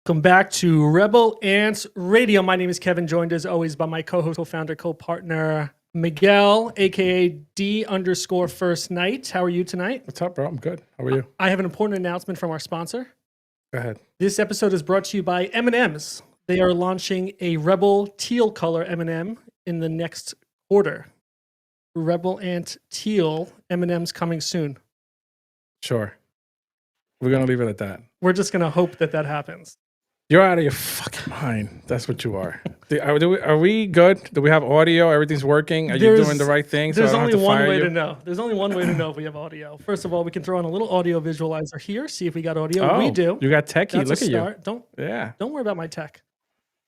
Welcome back to Rebel Ants Radio. My name is Kevin, joined as always by my co-host, co-founder, co-partner, Miguel, aka D_First Night. How are you tonight? What's up, bro? I'm good. How are you? I have an important announcement from our sponsor. Go ahead. This episode is brought to you by M&M's. They are launching a Rebel teal color M&M in the next quarter. Rebel Ant teal M&M's coming soon. Sure. We're going to leave it at that. We're just going to hope that happens. You're out of your fucking mind. That's what you are. Are we good? Do we have audio? Everything's working? Are you doing the right thing? There's only one way to know. There's only one way to know if we have audio. First of all, we can throw on a little audio visualizer here, see if we got audio. Oh, we do. You got techie. That's Look a at start. you. Don't worry about my tech.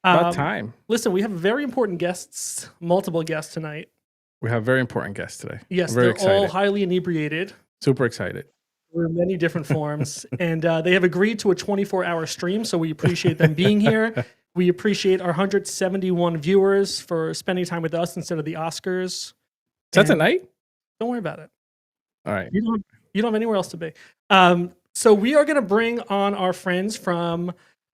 About time. Listen, we have very important guests, multiple guests tonight. We have very important guests today. Yes, very they're excited. all highly inebriated. Super excited. We're in many different forms. And they have agreed to a 24-hour stream, so we appreciate them being here. We appreciate our 171 viewers for spending time with us instead of the Oscars. That's a night? Don't worry about it. All right. You don't have anywhere else to be. So we are going to bring on our friends from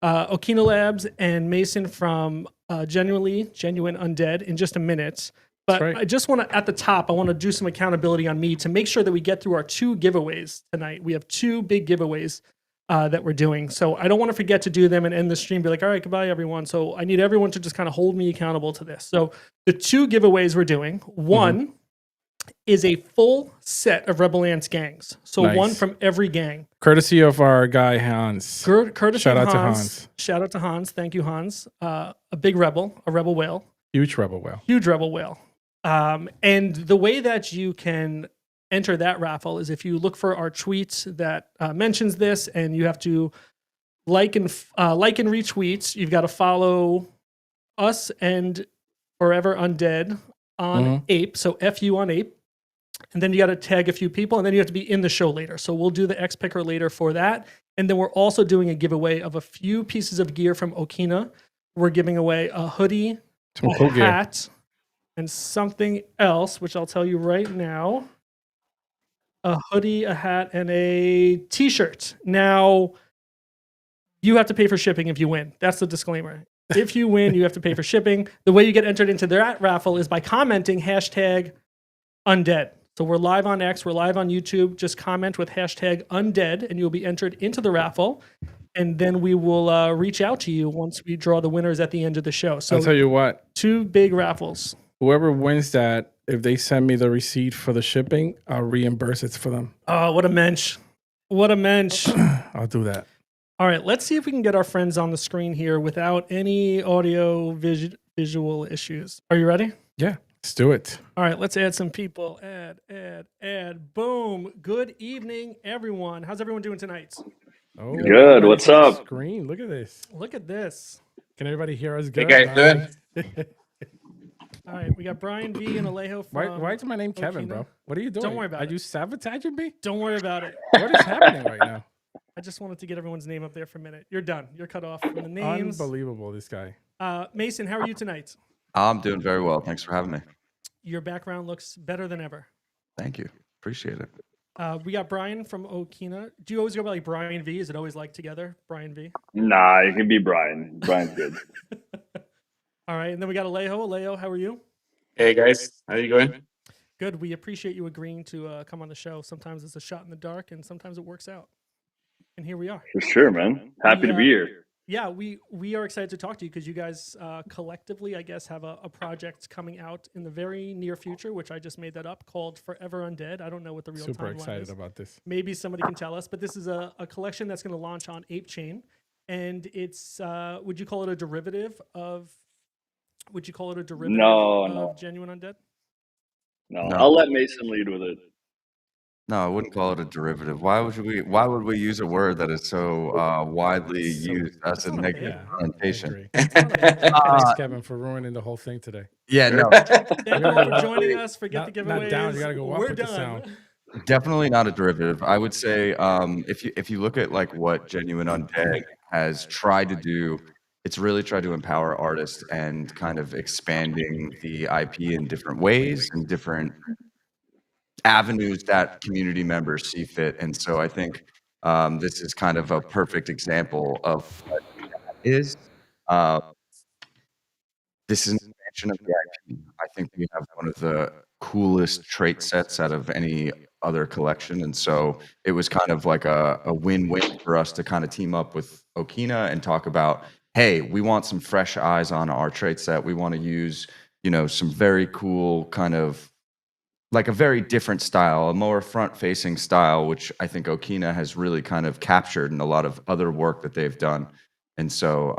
Okina Labs and Mason from Genuine Undead in just a minute. But right. I just want to, at the top, I want to do some accountability on me to make sure that we get through our 2 giveaways tonight. We have 2 big giveaways that we're doing. So I don't want to forget to do them and end the stream, be like, all right, goodbye, everyone. So I need everyone to just kind of hold me accountable to this. So the 2 giveaways we're doing, one is a full set of Rebel Ants gangs. So nice. One from every gang. Courtesy of our guy, Hans. Shout out to Hans. Shout out to Hans. Thank you, Hans. A big rebel, a rebel whale. Huge rebel whale. Huge rebel whale. And the way that you can enter that raffle is if you look for our tweets that mentions this, and you have to like and retweet. You've got to follow us and Forever Undead on Ape, so FU on Ape, and then you got to tag a few people, and then you have to be in the show later. So we'll do the X Picker later for that, and then we're also doing a giveaway of a few pieces of gear from Okina. We're giving away a hoodie, a hat. And something else, which I'll tell you right now. A hoodie, a hat, and a t-shirt. Now, you have to pay for shipping if you win. That's the disclaimer. If you win, you have to pay for shipping. The way you get entered into that raffle is by commenting #Undead. So we're live on X, we're live on YouTube. Just comment with #Undead, and you'll be entered into the raffle. And then we will reach out to you once we draw the winners at the end of the show. So I'll tell you what. 2 big raffles. Whoever wins that, if they send me the receipt for the shipping, I'll reimburse it for them. Oh, what a mensch. What a mensch. I'll do that. All right, let's see if we can get our friends on the screen here without any audio visual issues. Are you ready? Yeah, let's do it. All right, let's add some people. Add. Boom. Good evening, everyone. How's everyone doing tonight? Oh, good. What's up? Screen. Look at this. Look at this. Can everybody hear us good? Hey guys, doing? All right, we got Brian V and Alejo from Why is my name Kevin, Okina? bro? What are you doing? Don't worry about it. Are you sabotaging me? Don't worry about it. What is happening right now? I just wanted to get everyone's name up there for a minute. You're done. You're cut off from the names. Unbelievable, this guy. Mason, how are you tonight? I'm doing very well. Thanks for having me. Your background looks better than ever. Thank you. Appreciate it. We got Brian from Okina. Do you always go by like Brian V? Is it always like together, Brian V? Nah, it can be Brian. Brian's good. All right, and then we got Alejo. Alejo, how are you? Hey guys, how you going? Good. We appreciate you agreeing to come on the show. Sometimes it's a shot in the dark, and sometimes it works out. And here we are. For sure, man. Happy to be here. Yeah, we are excited to talk to you because you guys collectively, I guess, have a project coming out in the very near future, which I just made that up, called Forever Undead. I don't know what the real timeline is. Super excited about this. Maybe somebody can tell us, but this is a collection that's going to launch on Ape Chain, and it's would you call it a derivative of? Would you call it a derivative of Genuine Undead? No, I'll let Mason lead with it. No, I wouldn't call it a derivative. Why would we use a word that is so widely used as a negative connotation? Thanks, Kevin, for ruining the whole thing today. Yeah, no. Thank you for joining us. Forget the giveaways. Not down. You gotta go up We're with done. the sound. Definitely not a derivative. I would say if you look at like what Genuine Undead has tried to do, it's really tried to empower artists and kind of expanding the IP in different ways and different avenues that community members see fit. And so I think this is kind of a perfect example of what we have is. Uh, this is an expansion of the IP. I think we have one of the coolest trait sets out of any other collection, and so it was kind of like a win-win for us to kind of team up with Okina and talk about, hey, we want some fresh eyes on our trait set. We want to use, some very cool kind of like a very different style, a more front-facing style, which I think Okina has really kind of captured in a lot of other work that they've done. And so,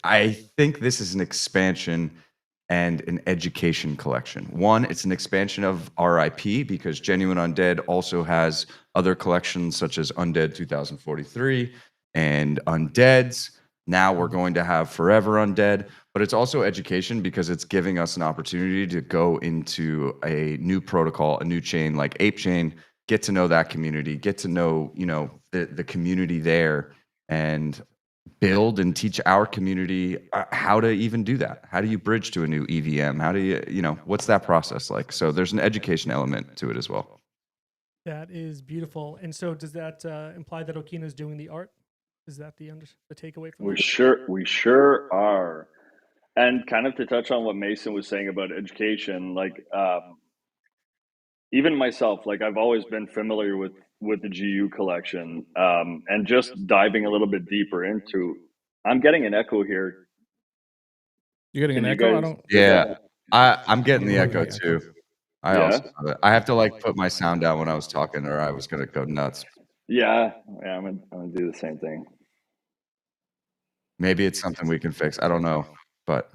I think this is an expansion and an education collection. One, it's an expansion of RIP because Genuine Undead also has other collections such as Undead 2043 and Undeads. Now we're going to have Forever Undead, but it's also education because it's giving us an opportunity to go into a new protocol, a new chain like Ape Chain, get to know that community, get to know, the community there, and build and teach our community how to even do that. How do you bridge to a new EVM? How do you, what's that process like? So there's an education element to it as well. That is beautiful. And so does that imply that Okina is doing the art? Is that the takeaway from that? We sure are. And kind of to touch on what Mason was saying about education, like even myself, like I've always been familiar with the GU collection, and just diving a little bit deeper into. I'm getting an echo here. You getting Can an you echo? I guys- don't. Yeah, I'm getting the I'm echo getting the echo. too. I Yeah? also have it. I have to like put my sound down when I was talking, or I was gonna go nuts. Yeah, I'm gonna do the same thing. Maybe it's something we can fix. I don't know, but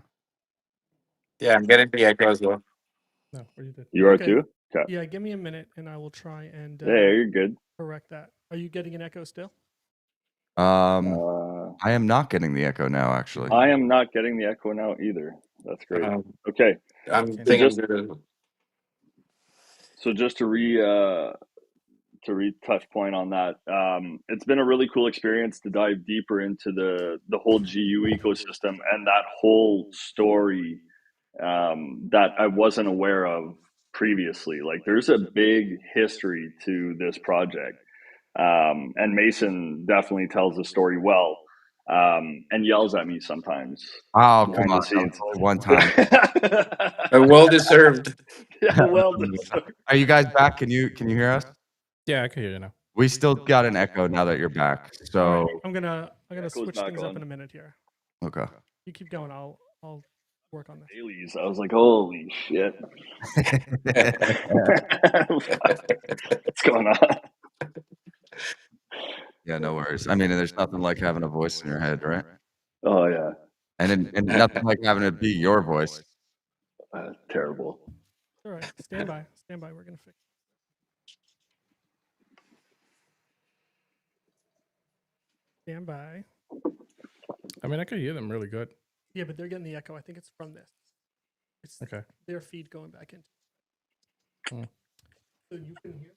Yeah, I'm getting the echo as well. No, what do you do? You are Okay. too? Okay. Yeah, give me a minute and I will try and Yeah, you're good. correct that. Are you getting an echo still? I am not getting the echo now. Actually, I am not getting the echo now either. That's great. Okay. I'm Okay. thinking Just- So just to touch point on that, it's been a really cool experience to dive deeper into the whole GU ecosystem and that whole story that I wasn't aware of previously. Like there's a big history to this project, and Mason definitely tells the story well, and yells at me sometimes. oh behind come on, the scenes. that was one time. well deserved. Yeah, well deserved. Are you guys back? Can you hear us? Yeah, I can hear you now. We still got an echo now that you're back. All So right, I'm gonna Echo's switch back things up on. in a minute here. okay. You keep going. I'll work on this. Dailies. I was like, holy shit. What's going on? Yeah, no worries. I mean, there's nothing like having a voice in your head, right? Oh yeah. And nothing like having it be your voice. Terrible. All right, stand by. Stand by. We're gonna fix. Stand by. I mean, I could hear them really good. Yeah, but they're getting the echo. I think it's from this. It's Okay. their feed going back in. Hmm. So you can hear.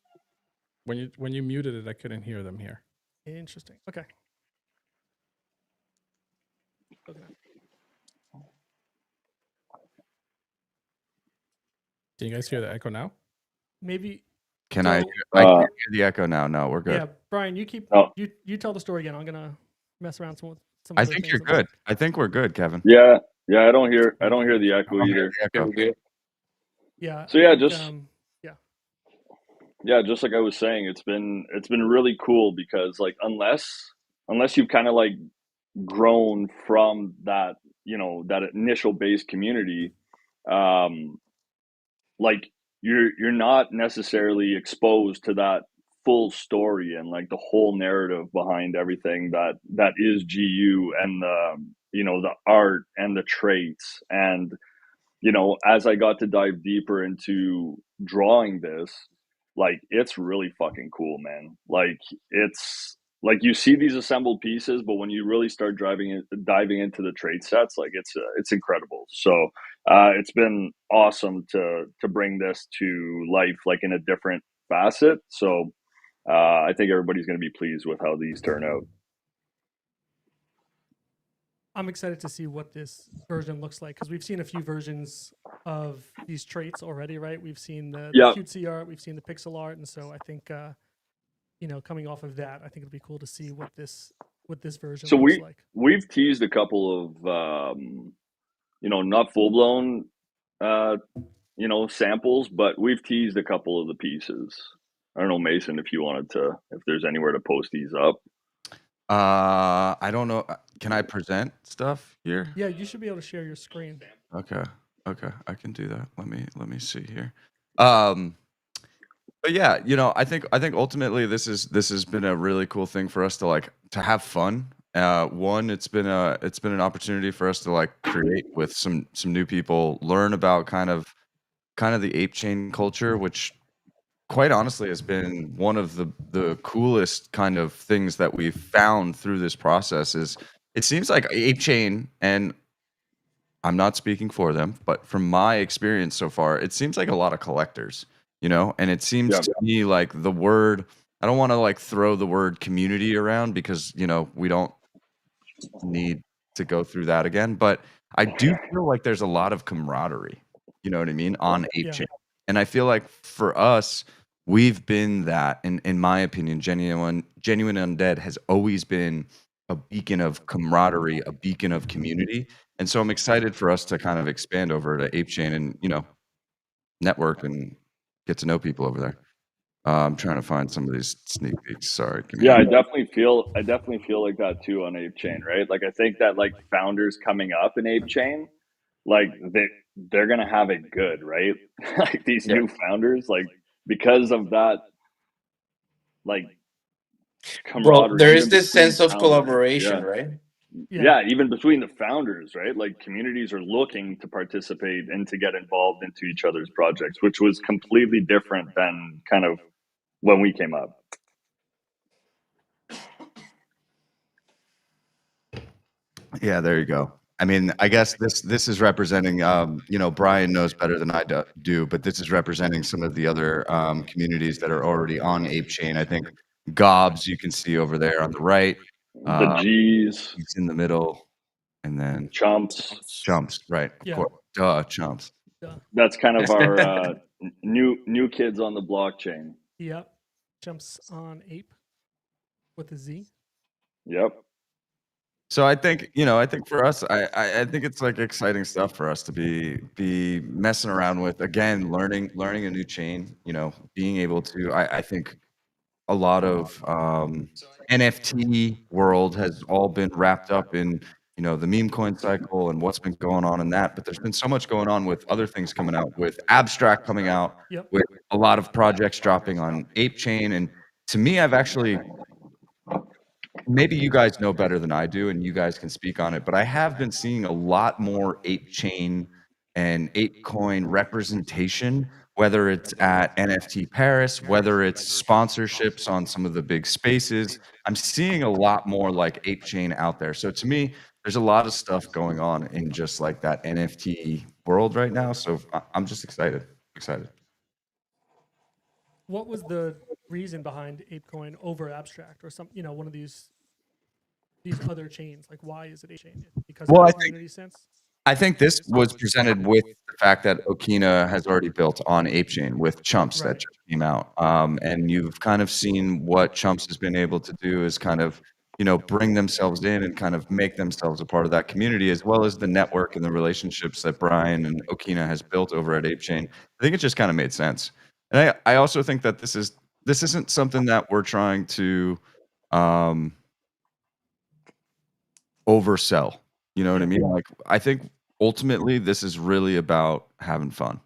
When you muted it, I couldn't hear them here. Interesting. Okay. Okay. Can you guys hear the echo now? Maybe. Can So- I can't hear the echo now? No, we're good. Yeah, Brian, you keep Oh. you tell the story again. I'm gonna mess around with some. I other think things you're on my- good. I think we're good, Kevin. Yeah. I don't hear the echo either. The echo. Yeah. So I yeah, think, just yeah, just like I was saying, it's been really cool because like unless you've kind of like grown from that, that initial base community, like you're not necessarily exposed to that full story and like the whole narrative behind everything that is GU and the art and the traits. And as I got to dive deeper into drawing this, like it's really fucking cool, man. Like it's like you see these assembled pieces, but when you really start diving into the trait sets, like it's incredible. So it's been awesome to bring this to life, like in a different facet. So I think everybody's going to be pleased with how these turn out. I'm excited to see what this version looks like because we've seen a few versions of these traits already, right? We've seen the Yeah. cutesy art, we've seen the pixel art, and so I think coming off of that, I think it'll be cool to see what this what this version So looks like. we've teased a couple of not full blown samples, but we've teased a couple of the pieces. I don't know, Mason, if there's anywhere to post these up. I don't know. Can I present stuff here? Yeah, you should be able to share your screen. Okay. Okay, I can do that. Let me see here. But yeah, I think ultimately this has been a really cool thing for us to have fun. One, it's been an opportunity for us to create with some new people, learn about kind of the ape chain culture, which quite honestly has been one of the coolest kind of things that we've found through this process. Is it seems like ape chain, and I'm not speaking for them, but from my experience so far, it seems like a lot of collectors, and it seems to me like the word, I don't want to throw the word community around because, we don't need to go through that again, but I do feel like there's a lot of camaraderie, you know what I mean, on Ape Yeah. Chain. And I feel like for us, we've been that, in my opinion, Genuine Undead has always been a beacon of camaraderie, a beacon of community. And so I'm excited for us to kind of expand over to Ape Chain and, network and get to know people over there. I'm trying to find some of these sneak peeks. Sorry. Give me Yeah, a- I definitely feel like that too on Ape Chain, right? Like I think that founders coming up in Ape Chain, they're gonna have it good, right? Like these new founders, because of that like Well, camaraderie there is even this between sense of founders. collaboration, Yeah. right? Yeah, even between the founders, right? Like communities are looking to participate and to get involved into each other's projects, which was completely different than kind of when we came up. Yeah, there you go. I mean, I guess this is representing, Brian knows better than I do, but this is representing some of the other communities that are already on Ape Chain. I think Gobs you can see over there on the right. The G's, He's in the middle, and then Chumps. Chumps, right? Of Yeah. course, duh, Chumps. That's kind of our new kids on the blockchain. Yep. Jumps on ape with a Z. Yep. So I think for us, I think it's exciting stuff for us to be messing around with, again, learning a new chain. Being able to, I think a lot of NFT world has all been wrapped up in the meme coin cycle and what's been going on in that. But there's been so much going on with other things coming out, with abstract coming out, Yep. with a lot of projects dropping on Ape Chain. And to me, I've actually, maybe you guys know better than I do, and you guys can speak on it, but I have been seeing a lot more Ape Chain and Ape Coin representation, whether it's at NFT Paris, whether it's sponsorships on some of the big spaces. I'm seeing a lot more Ape Chain out there. So to me, there's a lot of stuff going on in just that NFT world right now. So I'm just excited. What was the reason behind ApeCoin over Abstract or one of these other chains? Like, why is it a chain? Because Well, of I the community sense. I think this was presented with the fact that Okina has already built on ApeChain with Chumps that Right. just came out. And you've kind of seen what Chumps has been able to do is kind of, bring themselves in and kind of make themselves a part of that community, as well as the network and the relationships that Brian and Okina has built over at ApeChain. I think it just kind of made sense. And I also think that this isn't something that we're trying to oversell. You know what I mean? I think ultimately this is really about having fun.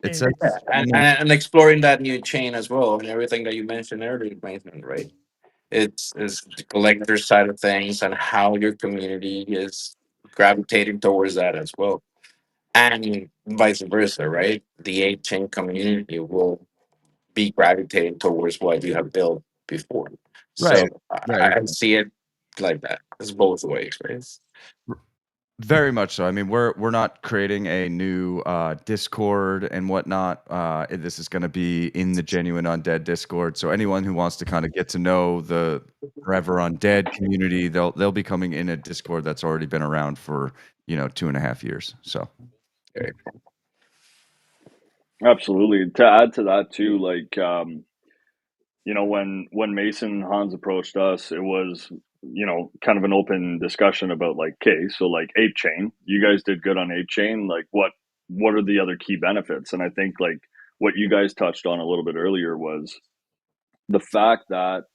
It's And And exploring that new chain as well, and everything that you mentioned earlier, Nathan, right? It's the collector side of things and how your community is gravitating towards that as well, and vice versa, right? The 8 chain community will be gravitating towards what you have built before. right, So right. I see it like that. It's both ways, right? Very much so. I mean, we're not creating a new Discord and whatnot. This is going to be in the Genuine Undead Discord. So anyone who wants to kind of get to know the Forever Undead community, they'll be coming in a Discord that's already been around for 2.5 years. So Absolutely. To add to that too, you know, when Mason and Hans approached us, it was, you know, kind of an open discussion about like, okay, so like Ape Chain, you guys did good on Ape Chain. Like, what are the other key benefits? And I think like what you guys touched on a little bit earlier was the fact that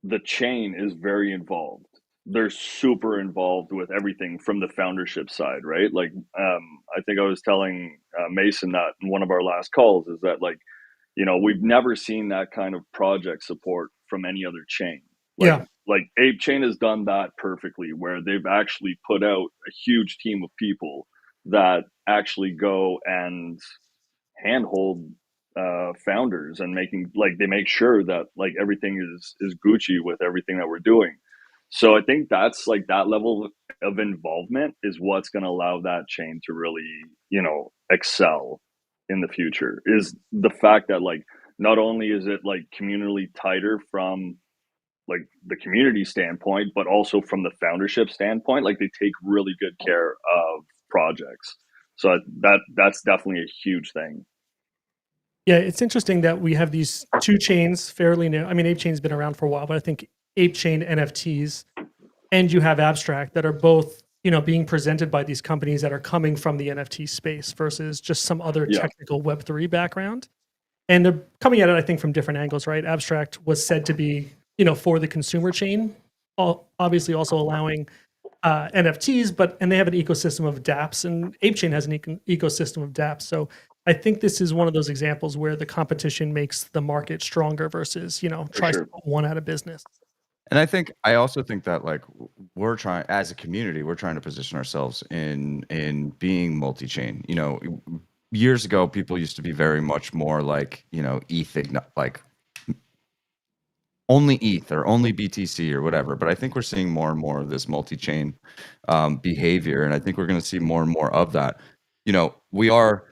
the chain is very involved. They're super involved with everything from the foundership side, right? Like, I think I was telling Mason that in one of our last calls is that like, you know, we've never seen that kind of project support from any other chain. Like, Yeah. like Ape Chain has done that perfectly, where they've actually put out a huge team of people that actually go and handhold founders and making like they make sure that like everything is Gucci with everything that we're doing. So I think that's like that level of involvement is what's going to allow that chain to really, you know, excel in the future. Is the fact that like not only is it like communally tighter from like the community standpoint, but also from the foundership standpoint, like they take really good care of projects. So that's definitely a huge thing. Yeah, it's interesting that we have these two chains fairly new. I mean, Ape Chain's been around for a while, but I think Ape Chain NFTs and you have Abstract that are both, you know, being presented by these companies that are coming from the NFT space versus just some other Yeah. technical Web3 background. And they're coming at it, I think, from different angles, right? Abstract was said to be, you know, for the consumer chain, obviously also allowing NFTs, and they have an ecosystem of dApps, and ApeChain has an ecosystem of dApps. So I think this is one of those examples where the competition makes the market stronger versus, you know, tries to sure. put one out of business. And I also think that like we're trying as a community, we're trying to position ourselves in being multi-chain. You know, years ago, people used to be very much more like, you know, like only ETH or only BTC or whatever. But I think we're seeing more and more of this multi-chain behavior, and I think we're going to see more and more of that. You know, we are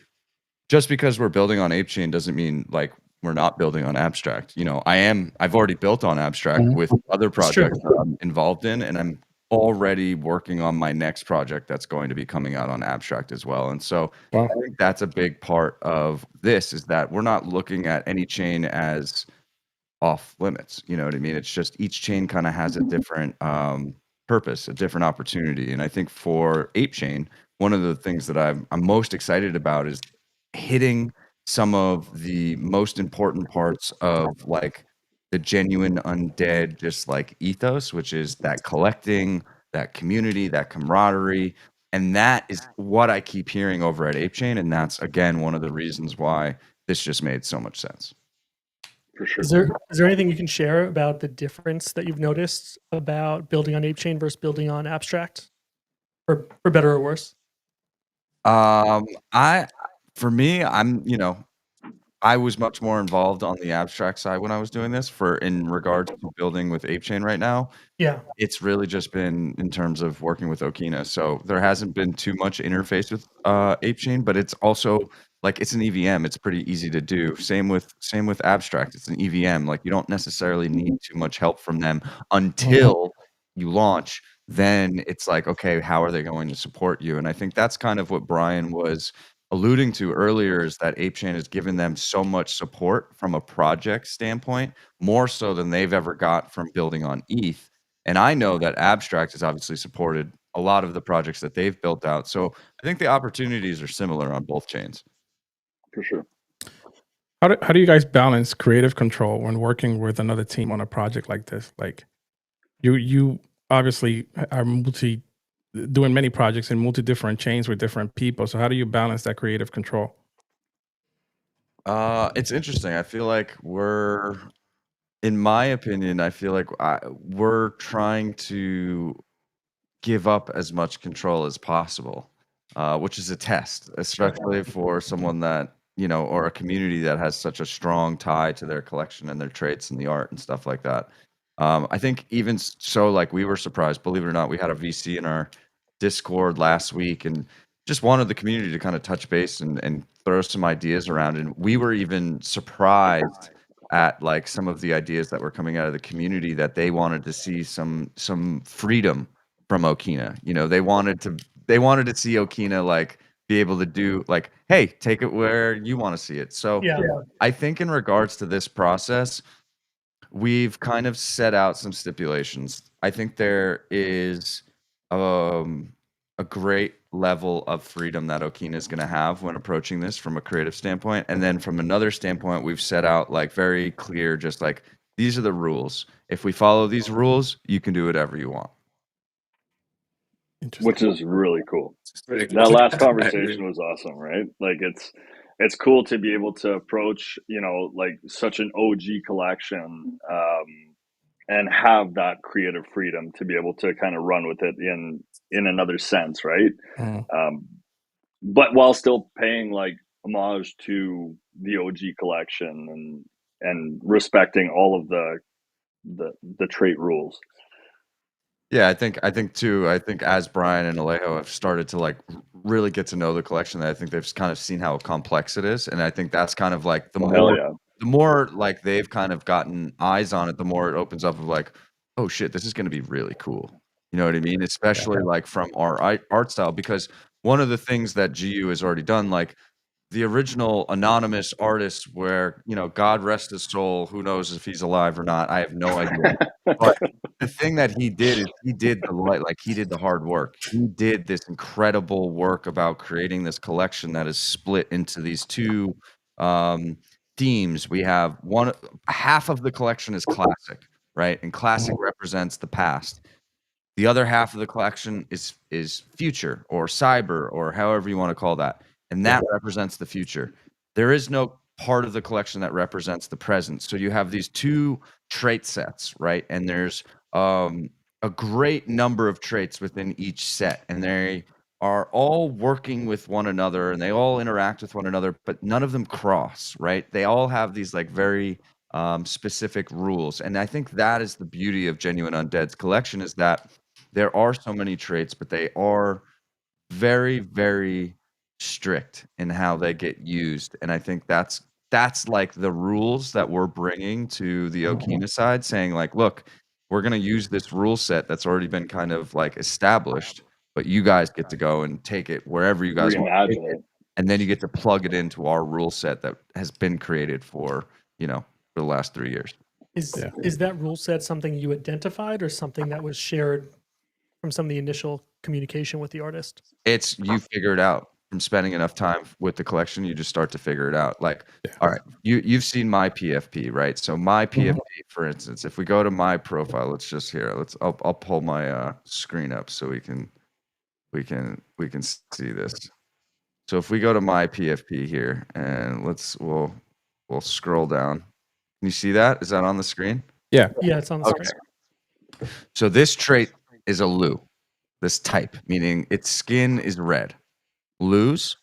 just because we're building on ApeChain doesn't mean like we're not building on Abstract. You know, I've already built on Abstract with other It's true. projects that I'm involved in, and I'm already working on my next project that's going to be coming out on Abstract as well. And so Wow. I think that's a big part of this is that we're not looking at any chain as off limits. You know what I mean? It's just each chain kind of has a different purpose, a different opportunity. And I think for Ape Chain, one of the things that I'm most excited about is hitting some of the most important parts of like the genuine undead, just like ethos, which is that collecting, that community, that camaraderie. And that is what I keep hearing over at Ape Chain. And that's again one of the reasons why this just made so much sense. For sure. Is there anything you can share about the difference that you've noticed about building on ApeChain versus building on Abstract, or for better or worse? I for me, you know, I was much more involved on the Abstract side when I was doing this for in regards to building with ApeChain right now. Yeah. It's really just been in terms of working with Okina. So there hasn't been too much interface with ApeChain, but it's also like it's an EVM. It's pretty easy to do. Same with Abstract. It's an EVM. Like you don't necessarily need too much help from them until you launch. Then it's like, okay, how are they going to support you? And I think that's kind of what Brian was alluding to earlier is that ApeChain has given them so much support from a project standpoint, more so than they've ever got from building on ETH. And I know that Abstract has obviously supported a lot of the projects that they've built out. So I think the opportunities are similar on both chains. For sure. How do you guys balance creative control when working with another team on a project like this? Like you obviously are doing many projects in multi different chains with different people. So how do you balance that creative control? It's interesting. I feel like in my opinion, I feel like we're trying to give up as much control as possible, which is a test, especially for someone that, you know, or a community that has such a strong tie to their collection and their traits and the art and stuff like that. I think even so, like we were surprised, believe it or not, we had a VC in our Discord last week and just wanted the community to kind of touch base and throw some ideas around. And we were even surprised at like some of the ideas that were coming out of the community that they wanted to see some freedom from Okina. You know, they wanted to see Okina like be able to do like, hey, take it where you want to see it. So Yeah. I think in regards to this process, we've kind of set out some stipulations. I think there is a great level of freedom that Okina is going to have when approaching this from a creative standpoint. And then from another standpoint, we've set out like very clear, just like these are the rules. If we follow these rules, you can do whatever you want. Interesting. which is really cool. It's pretty That cool. last I conversation agree. was awesome, right? Like it's cool to be able to approach, like such an OG collection, and have that creative freedom to be able to kind of run with it in another sense, right? Mhm. But while still paying like homage to the OG collection and respecting all of the trait rules. Yeah, I think too. I think as Brian and Alejo have started to like really get to know the collection, I think they've kind of seen how complex it is, and I think that's kind of like Well, hell yeah. the more like they've kind of gotten eyes on it, the more it opens up of like, oh shit, this is going to be really cool. You know what I mean? Especially like from our art style, because one of the things that GU has already done, like the original anonymous artist, where God rest his soul, who knows if he's alive or not? I have no idea. But the thing that he did is he did he did the hard work. He did this incredible work about creating this collection that is split into these two themes. We have half of the collection is classic, right? And classic represents the past. The other half of the collection is future or cyber or however you want to call that, and that represents the future. There is no part of the collection that represents the present. So you have these two trait sets, right? And there's a great number of traits within each set, and they are all working with one another, and they all interact with one another, but none of them cross, right? They all have these like very specific rules, and I think that is the beauty of Genuine Undead's collection, is that there are so many traits, but they are very, very strict in how they get used. And I think that's like the rules that we're bringing to the Okina side, saying like, look, we're going to use this rule set that's already been kind of like established, but you guys get to go and take it wherever you guys want to take Reimagine it. it. And then you get to plug it into our rule set that has been created for the last 3 years. Is that rule set something you identified or something that was shared from some of the initial communication with the artist? It's you figure it out from spending enough time with the collection. You just start to figure it out. Like, all right, you've seen my PFP, right? So my PFP, for instance, if we go to my profile, let's just here. I'll pull my screen up so we can see this. So if we go to my PFP here, and we'll scroll down. Can you see that? Is that on the screen? Yeah. Yeah, it's on the screen. So this trait is a Lu. This type, meaning its skin is red. Lus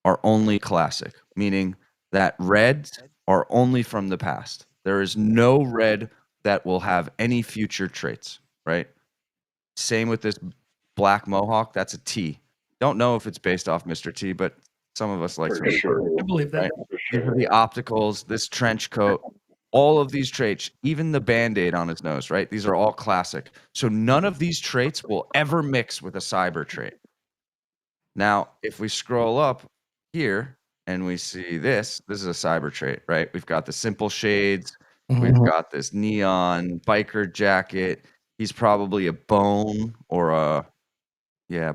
are only classic, meaning that reds are only from the past. There is no red that will have any future traits, right? Same with this black mohawk. That's a T. Don't know if it's based off Mr. T, but some of us like For to sure. I believe that. right? These are the opticals, this trench coat, all of these traits, even the Band-Aid on his nose, right? These are all classic. So none of these traits will ever mix with a cyber trait. Now, if we scroll up here and we see this is a cyber trait, right? We've got the simple shades, we've got this neon biker jacket. He's probably a bone or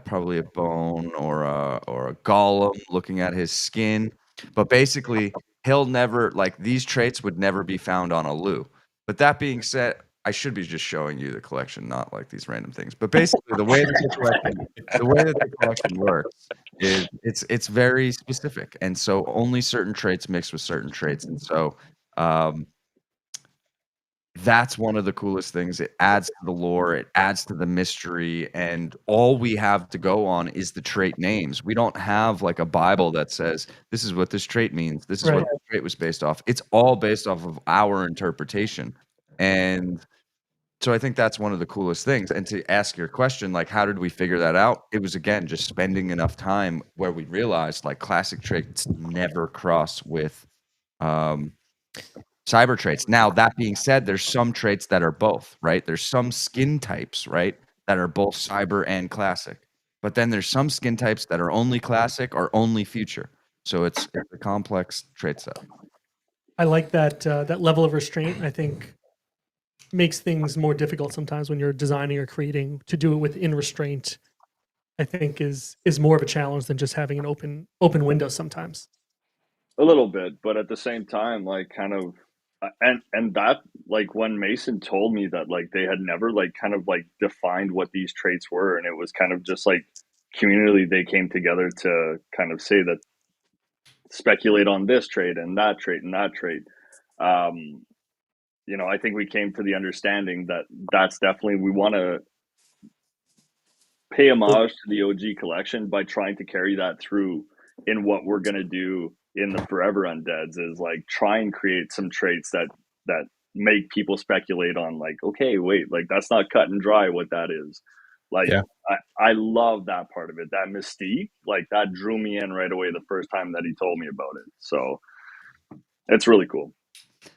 probably a bone or a golem looking at his skin. But basically, he'll never like these traits would never be found on a Lu. But that being said, I should be just showing you the collection, not like these random things. But basically, the way that the collection works is it's very specific, and so only certain traits mix with certain traits, and so that's one of the coolest things. It adds to the lore, it adds to the mystery, and all we have to go on is the trait names. We don't have like a Bible that says this is what this trait means. This is what the trait was based off. It's all based off of our interpretation. And so I think that's one of the coolest things. And to ask your question, like, how did we figure that out? It was, again, just spending enough time where we realized like classic traits never cross with cyber traits. Now, that being said, there's some traits that are both, right? There's some skin types, right, that are both cyber and classic. But then there's some skin types that are only classic or only future. So it's a complex trait set. I like that that level of restraint. I think makes things more difficult sometimes when you're designing or creating. To do it within restraint, I think is more of a challenge than just having an open window sometimes. A little bit, but at the same time, like kind of, and that like when Mason told me that like they had never like kind of like defined what these traits were, and it was kind of just like communally they came together to kind of say that speculate on this trait and that trait and that trait. You know, I think we came to the understanding that that's definitely we want to pay homage to the OG collection by trying to carry that through in what we're going to do in the Forever Undeads is like try and create some traits that make people speculate on like, okay, wait, like that's not cut and dry what that is. Like Yeah. I love that part of it. That mystique, like that drew me in right away the first time that he told me about it. So it's really cool.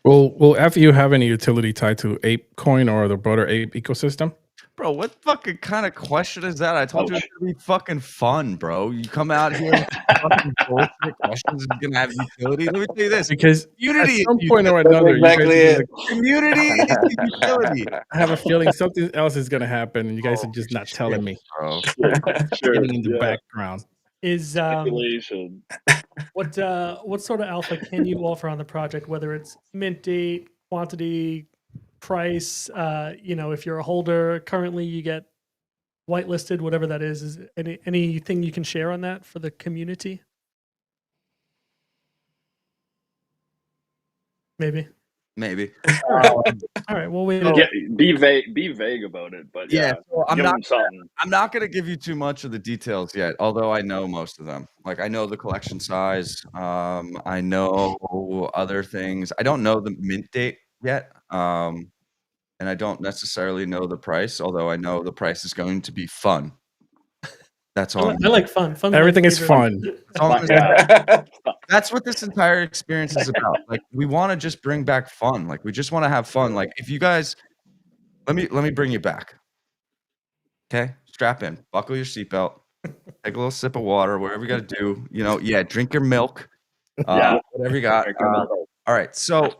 Will FU have any utility tied to ApeCoin or the broader Ape ecosystem? Bro, what fucking kind of question is that? I told you Ouch. it's gonna be fucking fun, bro. You come out here with fucking bullshit questions, it's gonna have utility. Let me tell you this. Because Community at is some point or That's another, you guys are exactly gonna, it. Community is the utility. I have a feeling something else is gonna happen, and you guys are just not telling me. Bro. Sure. Getting in the Yeah. background. Is Speculation. what sort of alpha can you offer on the project? Whether it's mint date, quantity, price. You know, if you're a holder currently, you get whitelisted, whatever that is. Is anything you can share on that for the community? Maybe. All right. Well, wait. Yeah, be vague about it, but Yeah, so give them something. I'm not gonna give you too much of the details yet, although I know most of them. Like I know the collection size. I know other things. I don't know the mint date yet. And I don't necessarily know the price, although I know the price is going to be fun. That's all. I like fun. Fun. Everything is fun. Yeah. That's what this entire experience is about. Like we want to just bring back fun. Like we just want to have fun. Like if you guys, let me bring you back. Okay, strap in, buckle your seatbelt, take a little sip of water, whatever you got to do. You know, yeah, drink your milk. Yeah. Whatever you got. Drink your milk. All right, so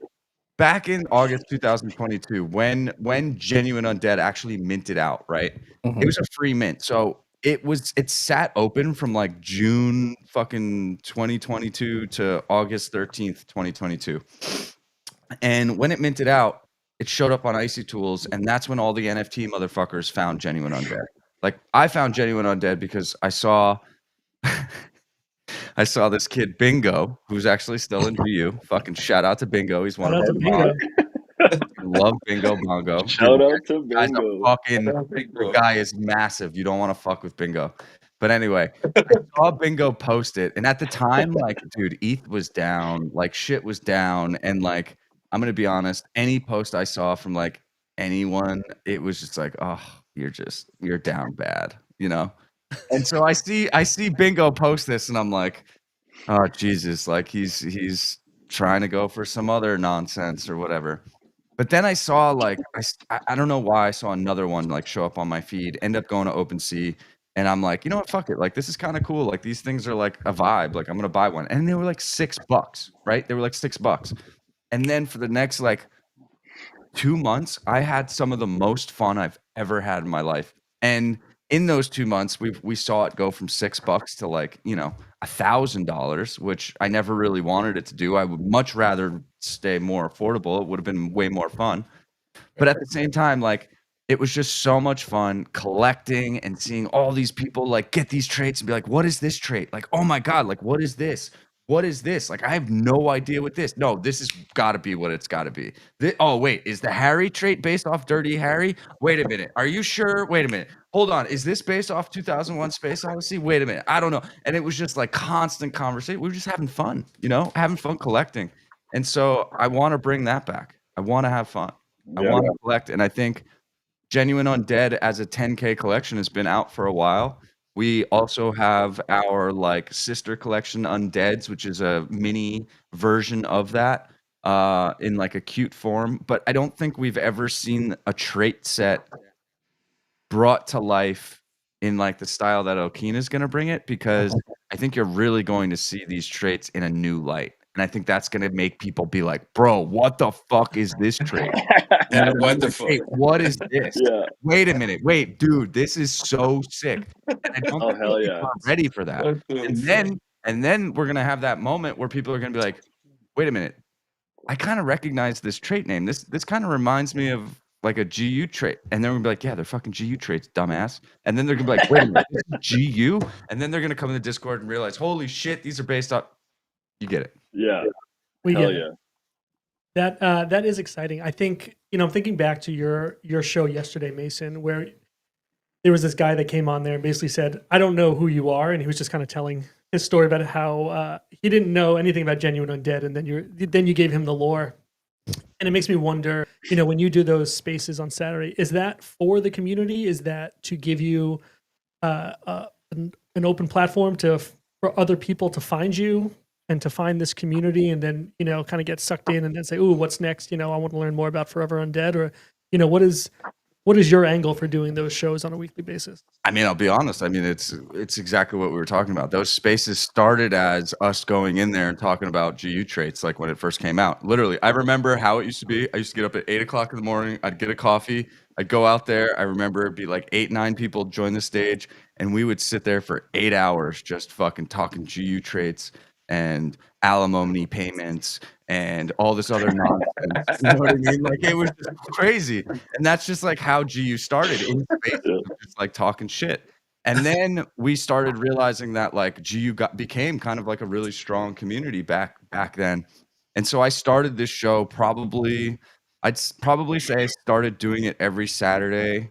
back in August 2022, when Genuine Undead actually minted out, right? Mhm. It was a free mint. So it sat open from like June fucking 2022 to August 13th, 2022. And when it minted out, it showed up on Icy Tools, and that's when all the NFT motherfuckers found Genuine Undead. Like I found Genuine Undead because I saw I saw this kid Bingo, who's actually still in GU. Fucking shout out to Bingo. He's one Shout of out our to Bingo. love Bingo Bongo. Shout out to Guy's a Bingo. fucking the guy is massive. You don't want to fuck with Bingo. But anyway, I saw Bingo post it, and at the time, like, dude, ETH was down, like shit was down, and like, I'm gonna be honest, any post I saw from like anyone, it was just like, oh, you're down bad, you know. And so I see Bingo post this, and I'm like, oh Jesus, like he's trying to go for some other nonsense or whatever. But then I saw like I don't know why I saw another one like show up on my feed, end up going to OpenSea, and I'm like, you know what, fuck it, like this is kind of cool. Like these things are like a vibe. Like I'm gonna buy one, and they were like $6, right? They were like $6, and then for the next like 2 months, I had some of the most fun I've ever had in my life, and in those 2 months, we saw it go from $6 to like $1,000, which I never really wanted it to do. I would much rather stay more affordable. It would have been way more fun. But at the same time, like it was just so much fun collecting and seeing all these people like get these traits and be like, what is this trait? Like, oh my God, like what is this? What is this? Like, I have no idea what this. No, this has got to be what it's got to be. Oh, wait, is the Harry trait based off Dirty Harry? Wait a minute. Are you sure? Wait a minute. Hold on. Is this based off 2001 Space Odyssey? Wait a minute. I don't know. And it was just like constant conversation. We were just having fun, having fun collecting. And so I want to bring that back. I want to have fun. I want to collect. And I think Genuine Undead as a 10K collection has been out for a while. We also have our like sister collection Undeads, which is a mini version of that in like a cute form. But I don't think we've ever seen a trait set brought to life in like the style that Okina is going to bring it, because I think you're really going to see these traits in a new light. And I think that's going to make people be like, bro, what the fuck is this trait? You know what I What mean? the Like, fuck? hey, what is this? Yeah. Wait a minute. Wait, dude, this is so sick. And I don't Oh, think hell people yeah. are ready for that. What the And fuck? then we're gonna have that moment where people are gonna be like, wait a minute, I kind of recognize this trait name. This kind of reminds me of like a GU trait. And then we're gonna be like, yeah, they're fucking GU traits, dumbass. And then they're gonna be like, wait a minute, this is GU? And then they're gonna come in the Discord and realize, holy shit, these are based on, you get it. Yeah. We Hell get it. yeah. That is exciting. I think, I'm thinking back to your show yesterday, Mason, where there was this guy that came on there and basically said, "I don't know who you are," and he was just kind of telling his story about how he didn't know anything about Genuine Undead, and then you gave him the lore, and it makes me wonder, when you do those spaces on Saturday, is that for the community? Is that to give you an open platform for other people to find you and to find this community, and then kind of get sucked in and then say, "Ooh, what's next?" I want to learn more about Forever Undead, or what is your angle for doing those shows on a weekly basis? I mean, I'll be honest. I mean, it's exactly what we were talking about. Those spaces started as us going in there and talking about GU traits, like when it first came out. Literally, I remember how it used to be. I used to get up at 8 o'clock in the morning. I'd get a coffee. I'd go out there. I remember it'd be like 8, 9 people join the stage, and we would sit there for 8 hours just fucking talking GU traits and alimony payments and all this other nonsense. You know what I mean? Like, it was just crazy. And that's just like how GU started in space, just like talking shit. And then we started realizing that like GU became kind of like a really strong community back then. And so I started this show probably say I started doing it every Saturday,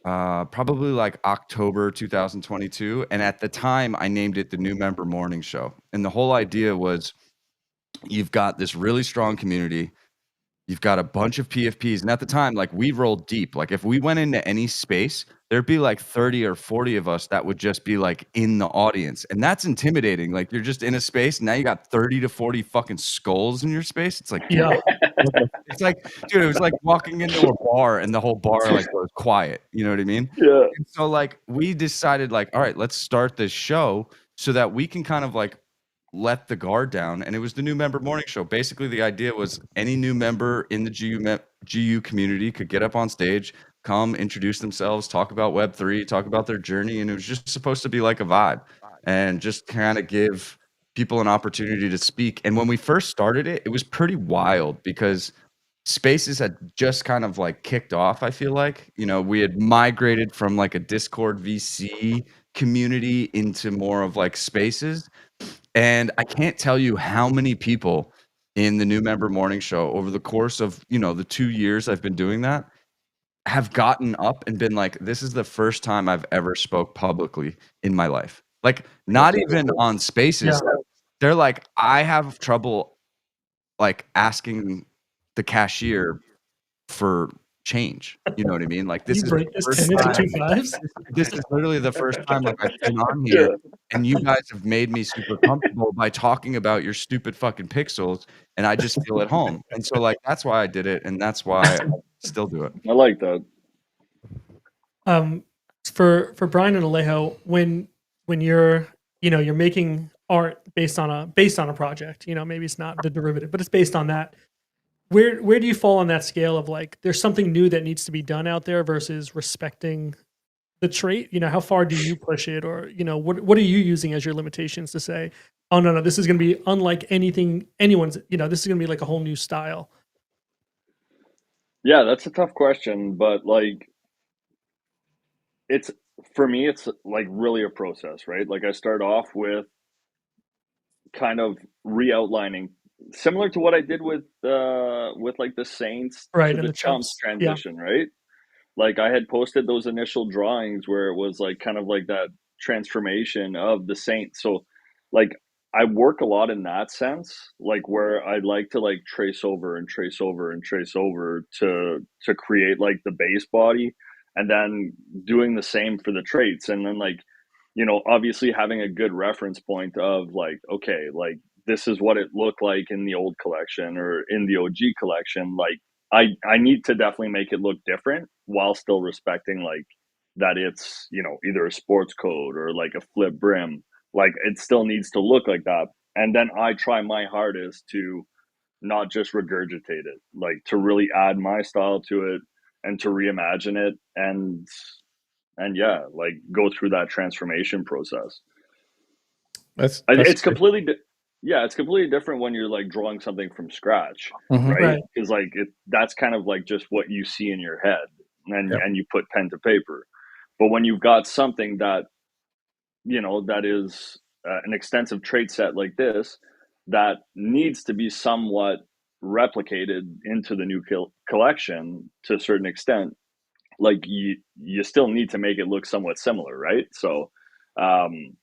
probably like October 2022. And at the time, I named it the New Member Morning Show. And the whole idea was, you've got this really strong community. You've got a bunch of PFPs. And at the time, like, we rolled deep. Like, if we went into any space, there'd be like 30 or 40 of us that would just be like in the audience. And that's intimidating. Like, you're just in a space. And now you got 30 to 40 fucking skulls in your space. It's like, Yeah. it's like, dude, it was like walking into a bar and the whole bar like was quiet. You know what I mean? Yeah. And so like we decided like, all right, let's start this show so that we can kind of like let the guard down. And it was the New Member Morning Show. Basically, the idea was any new member in the GU community could get up on stage, come introduce themselves, talk about Web3, talk about their journey. And it was just supposed to be like a vibe and just kind of give people an opportunity to speak. And when we first started it, it was pretty wild because Spaces had just kind of like kicked off. I feel like, we had migrated from like a Discord VC community into more of like Spaces. And I can't tell you how many people in the New Member Morning Show over the course of, the 2 years I've been doing that have gotten up and been like, this is the first time I've ever spoke publicly in my life. Like, not even on Spaces. Yeah. They're like, I have trouble like asking the cashier for change. You know what I mean? Like, this You is break the this first 10 into time. two fives? This is literally the first time like I've been on here, and you guys have made me super comfortable by talking about your stupid fucking pixels, and I just feel at home. And so like that's why I did it, and that's why I still do it. I like that. For Brian and Alejo, when you're you're making art based on a project, maybe it's not the derivative, but it's based on that. Where do you fall on that scale of like there's something new that needs to be done out there versus respecting the trait? How far do you push it, or what are you using as your limitations to say, oh no, this is going to be unlike anything anyone's, this is going to be like a whole new style? Yeah, that's a tough question, but like it's for me, it's like really a process, right? Like I start off with kind of re-outlining, similar to what I did with like the Saints Right, to and the the Chumps chumps. Yeah. transition, right? Like I had posted those initial drawings where it was like kind of like that transformation of the Saints. So like I work a lot in that sense, like where I like to like trace over and trace over and trace over to create like the base body, and then doing the same for the traits. And then like, obviously having a good reference point of like, okay, like this is what it looked like in the old collection or in the OG collection. Like I need to definitely make it look different while still respecting like that it's, you know, either a sports code or like a flip brim. Like it still needs to look like that. And then I try my hardest to not just regurgitate it, like to really add my style to it and to reimagine it and yeah, like go through that transformation process. That's It's good. yeah, it's completely different when you're like drawing something from scratch, Mhm. right? Right. Because like that's kind of like just what you see in your head, Yep. and you put pen to paper. But when you've got something that, you know, that is an extensive trait set like this, that needs to be somewhat replicated into the new collection to a certain extent, like you still need to make it look somewhat similar, right? So um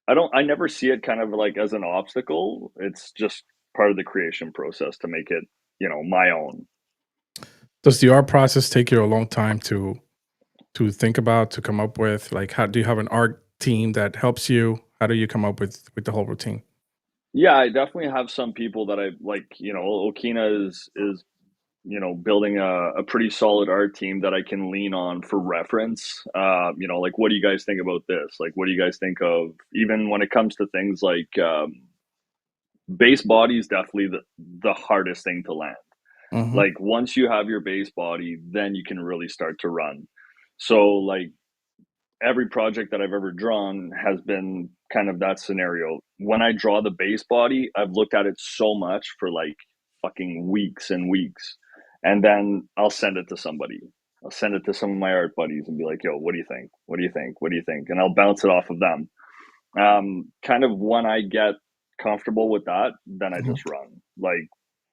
I never see it kind of like as an obstacle. It's just part of the creation process to make it, you know, my own. Does the art process take you a long time to think about, to come up with? Like, how do you have an art team that helps you? How do you come up with the whole routine? Yeah, I definitely have some people that I like, you know, Okina is you know, building a pretty solid art team that I can lean on for reference. You know, like, what do you guys think about this? Like, what do you guys think of, even when it comes to things like base body is definitely the hardest thing to land. Mhm. Like, once you have your base body, then you can really start to run. So, like, every project that I've ever drawn has been kind of that scenario. When I draw the base body, I've looked at it so much for like fucking weeks and weeks. And then I'll send it to somebody. I'll send it to some of my art buddies and be like, yo, what do you think? What do you think? What do you think? And I'll bounce it off of them. Kind of when I get comfortable with that, then I Mhm. just run. Like,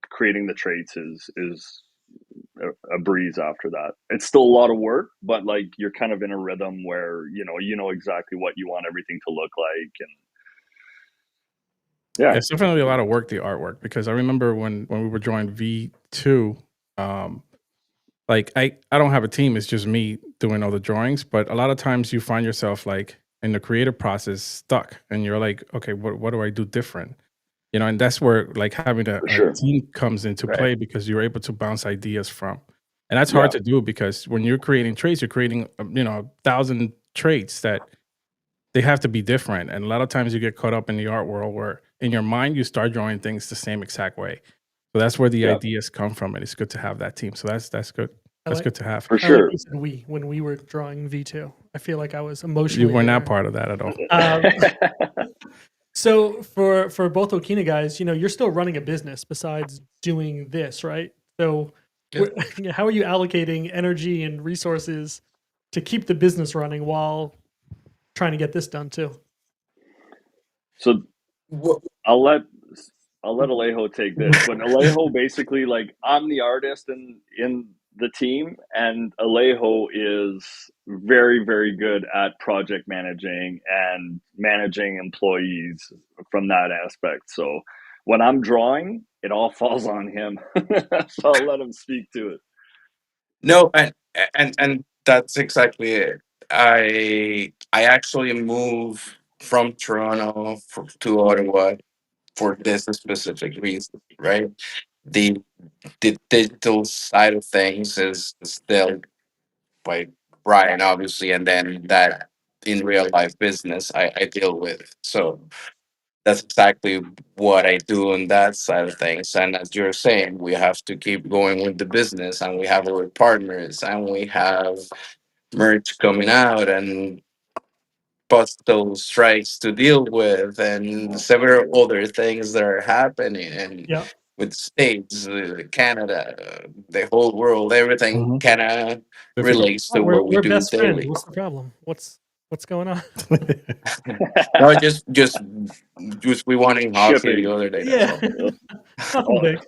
creating the traits is a breeze after that. It's still a lot of work, but like you're kind of in a rhythm where you know exactly what you want everything to look like, and Yeah, yeah, it's definitely a lot of work, the artwork, because I remember when we were drawing V2, um, like I don't have a team, it's just me doing all the drawings, but a lot of times you find yourself like in the creative process stuck and you're like, okay, what do I do different? You know, and that's where like having for a sure. team comes into Right. play because you're able to bounce ideas from. And that's hard Yeah, to do because when you're creating traits, you're creating, you know, 1,000 traits that they have to be different. And a lot of times you get caught up in the art world where in your mind you start drawing things the same exact way. So that's where the yeah, ideas come from, and it's good to have that team. So that's good. I That's like good to have. for I like sure. you said we when we were drawing V2. I feel like I was You emotionally were not there. part of that at all. Um, so for both Okina guys, you know, you're still running a business besides doing this, right? So Yeah. how are you allocating energy and resources to keep the business running while trying to get this done too? So Wha- I'll let I'll let Alejo take this, but Alejo basically, like, I'm the artist in the team, and Alejo is very very good at project managing and managing employees from that aspect. So when I'm drawing, it all falls on him. So I'll let him speak to it. No, and that's exactly it. I actually moved from Toronto to Ottawa for this specific reason, right? The the digital side of things is still by Brian, obviously, and then that in real life business I deal with. So that's exactly what I do on that side of things. And as you're saying, we have to keep going with the business, and we have our partners, and we have merch coming out, and postal strikes to deal with, and several other things that are happening, and Yeah. with states, Canada, the whole world, everything Mhm. kind of Difficult. relates Oh, to what we we're do best friends. daily. What's the problem? What's going on? No, just we wanting hockey the Shipping. other day. That's Yeah. all. Nothing Oh, big.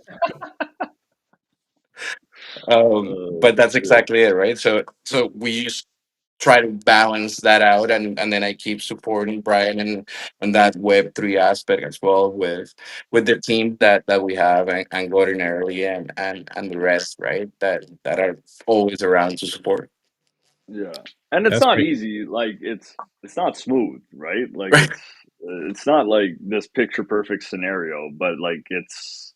But that's shit. exactly it, right? So we just try to balance that out, and then I keep supporting Brian and that Web3 aspect as well with the team that we have, and Gordon Early and the rest, right? That are always around to support. Yeah, and it's That's not great. easy. Like, it's not smooth, right? Like, Right. it's not like this picture perfect scenario, but like it's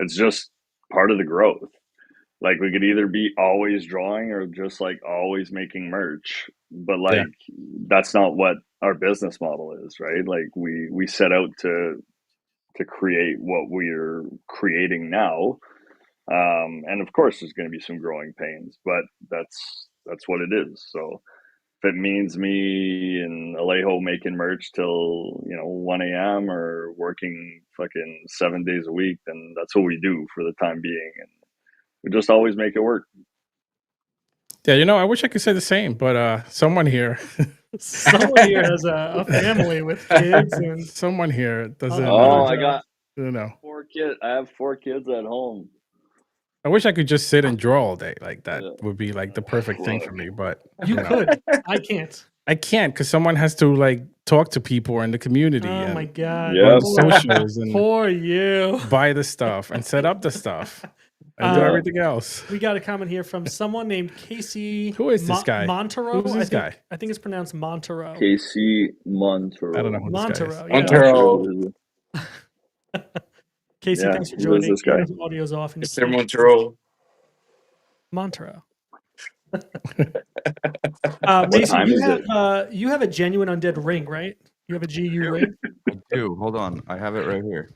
just part of the growth. Like we could either be always drawing or just like always making merch. But like that's not what our business model is, right? Like we set out to create what we're creating now. And of course there's going to be some growing pains, but that's what it is. So if it means me and Alejo making merch till 1 a.m. or working fucking 7 days a week, then that's what we do for the time being, and we just always make it work. Yeah, I wish I could say the same, but someone here Someone here has a family with kids and someone here doesn't Oh, I got you know. 4 kids. I have 4 kids at home. I wish I could just sit and draw all day. Like that Yeah. would be like the perfect thing for me, but you could. I can't. I can't because someone has to like talk to people in the community Oh and my god. Yeah. go on Poor- socials and Poor you. buy the stuff and set up the stuff and do everything else. We got a comment here from someone named Casey. Who is this guy? Montero. Who's this guy? I think it's pronounced Montero. Casey Montero. I don't know who this guy is. Montero. Yeah. Montero. Casey, Yeah, thanks for who is joining. this guy? His audio's off. And Mr. Montero. Montero. What Mason, time is it? You have a genuine undead ring, right? You have a GU ring. I do. Hold on. I have it right here.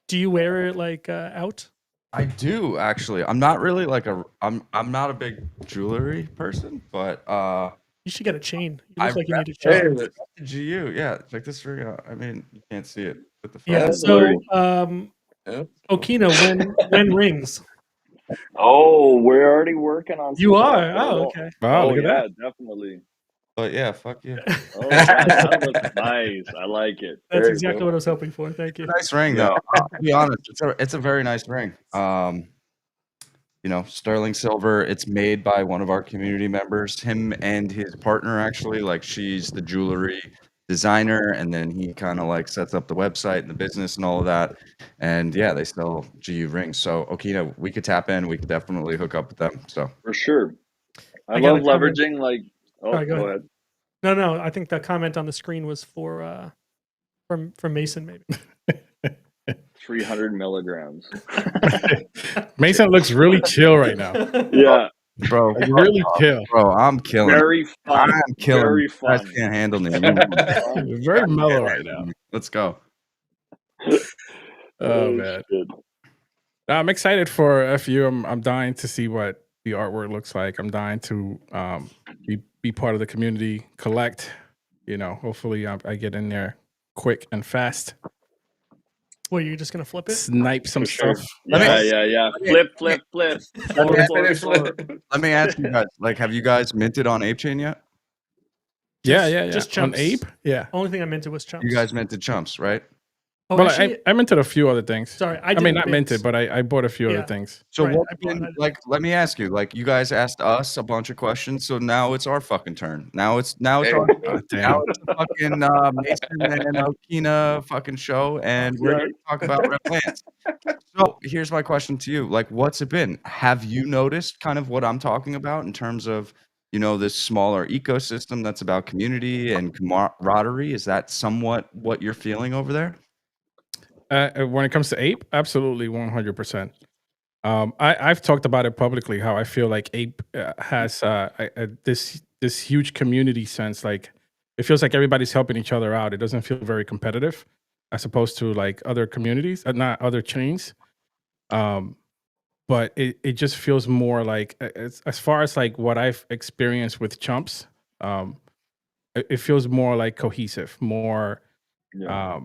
Do you wear it like out? I do actually. I'm not really like I'm not a big jewelry person, but You should get a chain. You I look like you rep- need a chain. Hey, GU, yeah. Check this ring out. I mean, you can't see it with the Yeah. phone. That's So, blurry. yeah. Okina, when rings? Oh, we're already working on. You some are. stuff. Oh, okay. Wow, Oh look at yeah, that. definitely. But yeah, fuck you. Oh, yeah, that looks nice. I like it. That's Very exactly cool. what I was hoping for. Thank you. Nice ring though. To be honest, it's a very nice ring. Sterling silver. It's made by one of our community members. Him and his partner actually. Like she's the jewelry designer, and then he kind of like sets up the website and the business and all of that. And yeah, they sell GU rings. So Okina, we could tap in. We could definitely hook up with them. So For sure. I got love a comment. leveraging like. Oh, Sorry, go go ahead. ahead. No. I think the comment on the screen was for from Mason, maybe. 300 milligrams. Mason looks really chill right now. Yeah, bro, Like, really chill. bro, I'm killing. very fun. I'm killing. Very You guys fun. can't handle me. Very mellow right now. Let's go. Oh man. shit. I'm excited for FU. I'm dying to see what the artwork looks like. I'm dying to be part of the community, collect. Hopefully I get in there quick and fast. Well, you're just gonna flip it? Snipe some For sure. stuff. Yeah. Flip. Let me ask you guys, like, have you guys minted on ApeChain yet? Yeah. Just On chumps. Ape? Yeah. Only thing I minted was chumps. You guys minted chumps, right? Oh, Well, actually, I minted a few other things. sorry. I mean, didn't not mint. minted, but I bought a few Yeah. other things. So Right, what's I bought been, it. like, let me ask you, like, you guys asked us a bunch of questions, so now it's our fucking turn. Now it's Hey. our Oh, damn. now it's the fucking Mason and Okina fucking show, and we're here to talk about Red Lance. So here's my question to you: like, what's it been? Have you noticed kind of what I'm talking about in terms of this smaller ecosystem that's about community and camaraderie? Is that somewhat what you're feeling over there? When it comes to Ape, absolutely 100%. I've talked about it publicly how I feel like Ape has this huge community sense. Like it feels like everybody's helping each other out. It doesn't feel very competitive, as opposed to like other communities, not other chains. But it just feels more like as far as like what I've experienced with chumps. It feels more like cohesive, more. Yeah.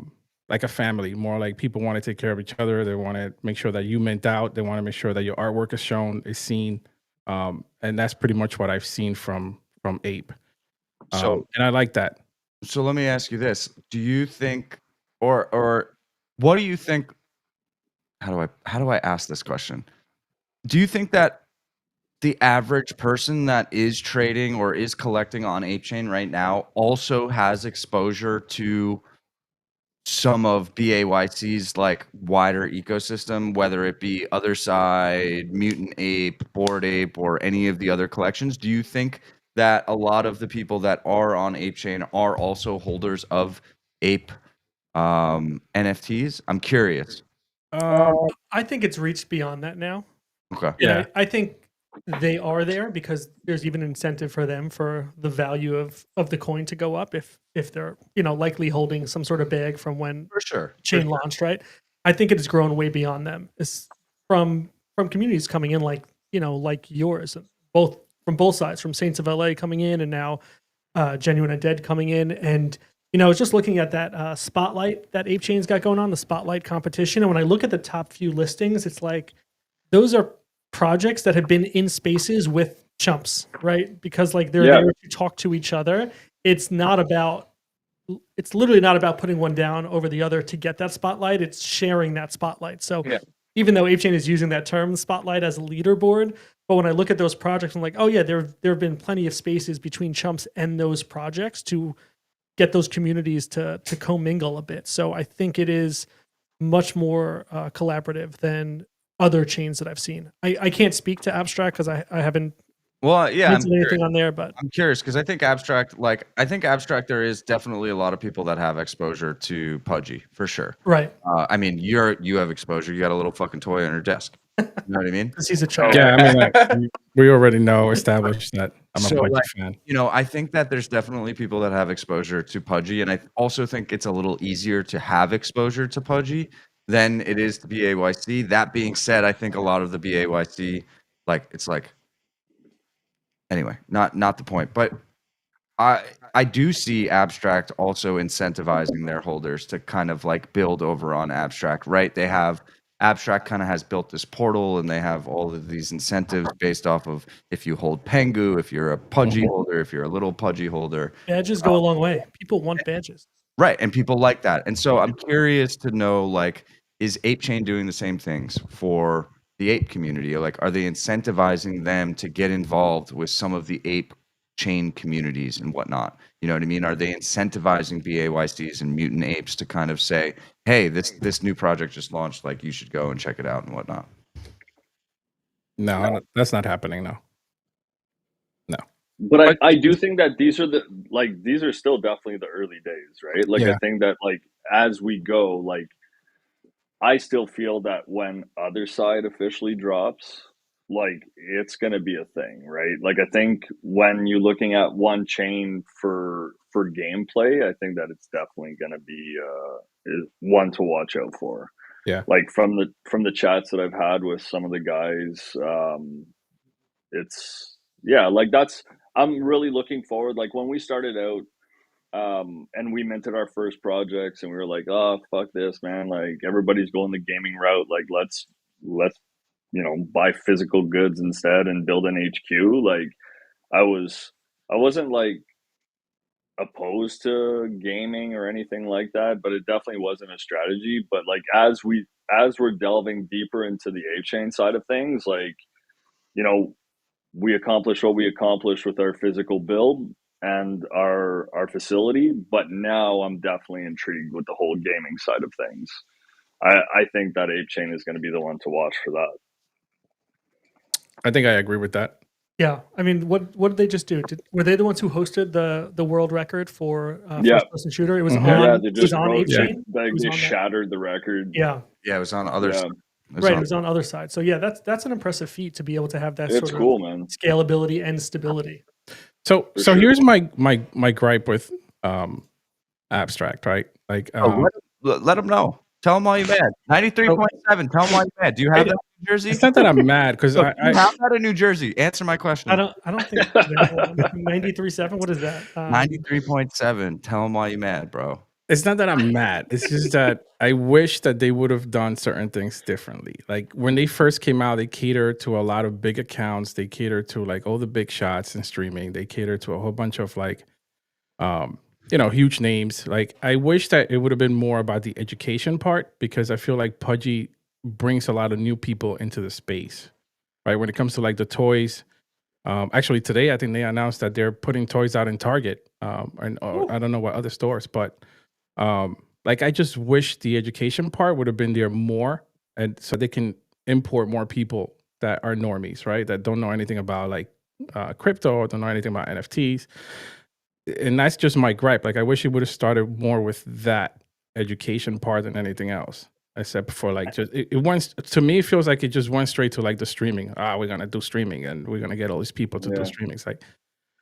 Like a family, more like people want to take care of each other. They want to make sure that you mint out. They want to make sure that your artwork is shown, is seen, and that's pretty much what I've seen from Ape. So and I like that. So let me ask you this: do you think, or what do you think? How do I ask this question? Do you think that the average person that is trading or is collecting on ApeChain right now also has exposure to some of BAYC's like wider ecosystem, whether it be Other Side, Mutant Ape, Bored Ape, or any of the other collections? Do you think that a lot of the people that are on ApeChain are also holders of Ape NFTs? I'm curious. I think it's reached beyond that now. Okay. Yeah, I think they are there because there's even incentive for them for the value of the coin to go up if they're likely holding some sort of bag from when For sure. chain launched, right? I think it has grown way beyond them. It's from communities coming in like yours, both from both sides, from Saints of LA coming in and now Genuine Undead coming in. And I was just looking at that spotlight that Ape Chain's got going on, the spotlight competition, and when I look at the top few listings, it's like those are projects that have been in spaces with chumps, right? Because like they're there to talk to each other. It's literally not about putting one down over the other to get that spotlight. It's sharing that spotlight. So even though ApeChain is using that term spotlight as a leaderboard, but when I look at those projects, I'm like, oh yeah, there have been plenty of spaces between chumps and those projects to get those communities to commingle a bit. So I think it is much more collaborative than other chains that I've seen. I can't speak to Abstract because I haven't minted anything on there, but I'm curious because I think Abstract, there is definitely a lot of people that have exposure to Pudgy for sure. Right. I mean, you have exposure. You got a little fucking toy on your desk. You know what I mean? Because he's a child. Yeah, I mean, like, we already established that I'm a Pudgy fan. I think that there's definitely people that have exposure to Pudgy, and I also think it's a little easier to have exposure to Pudgy than it is to BAYC. That being said, I think a lot of the BAYC, anyway, not the point, but I do see Abstract also incentivizing their holders to kind of like build over on Abstract, right? Abstract kind of has built this portal, and they have all of these incentives based off of if you hold Pengu, if you're a Pudgy holder, if you're a little Pudgy holder. Badges go a long way. People want badges. Right, and people like that. And so I'm curious to know, like, is ApeChain doing the same things for the ape community? Like, are they incentivizing them to get involved with some of the ape chain communities and whatnot? You know what I mean? Are they incentivizing BAYCs and mutant apes to kind of say, hey, this new project just launched, like, you should go and check it out and whatnot? No, that's not happening. No. But I do think that these are still definitely the early days, right? Like, I think that, like, as we go, like, I still feel that when Other Side officially drops, like, it's going to be a thing, right? Like, I think when you're looking at one chain for gameplay, I think that it's definitely going to be one to watch out for. Yeah. Like, from the chats that I've had with some of the guys, I'm really looking forward. Like, when we started out, and we minted our first projects, and we were like, oh, fuck this, man. Like, everybody's going the gaming route. Like, let's buy physical goods instead and build an HQ. Like, I wasn't like opposed to gaming or anything like that, but it definitely wasn't a strategy. But like, as we're delving deeper into the ape chain side of things, like, we accomplished what we accomplished with our physical build and our facility, but now I'm definitely intrigued with the whole gaming side of things. I think that Ape Chain is going to be the one to watch for that. I think I agree with that. Yeah, I mean, what did they just do? Were they the ones who hosted the world record for first person shooter? It was on. They just on Ape Chain. They shattered the record. Yeah, it was on other. Right, it was on Other Side. So yeah, that's an impressive feat to be able to have that sort of man. Scalability and stability. So here's my gripe with Abstract, right? Like, let them know. Tell them why you're mad. 93.7. Tell them why you're mad. Do you have that in New Jersey? It's not that I'm mad because I have that in New Jersey. Answer my question. I don't think 93.7. What is that? 93.7. Tell them why you're mad, bro. It's not that I'm mad. It's just that I wish that they would have done certain things differently. Like, when they first came out, they catered to a lot of big accounts. They catered to like all the big shots in streaming. They catered to a whole bunch of like, huge names. Like, I wish that it would have been more about the education part, because I feel like Pudgy brings a lot of new people into the space, right? When it comes to like the toys. Actually, today I think they announced that they're putting toys out in Target, and I don't know what other stores, but like, I just wish the education part would have been there more, and so they can import more people that are normies, right? That don't know anything about like crypto or don't know anything about NFTs. And that's just my gripe. Like, I wish it would have started more with that education part than anything else. I said before, like just it went to me. It feels like it just went straight to like the streaming. We're gonna do streaming, and we're gonna get all these people to do streaming. It's like,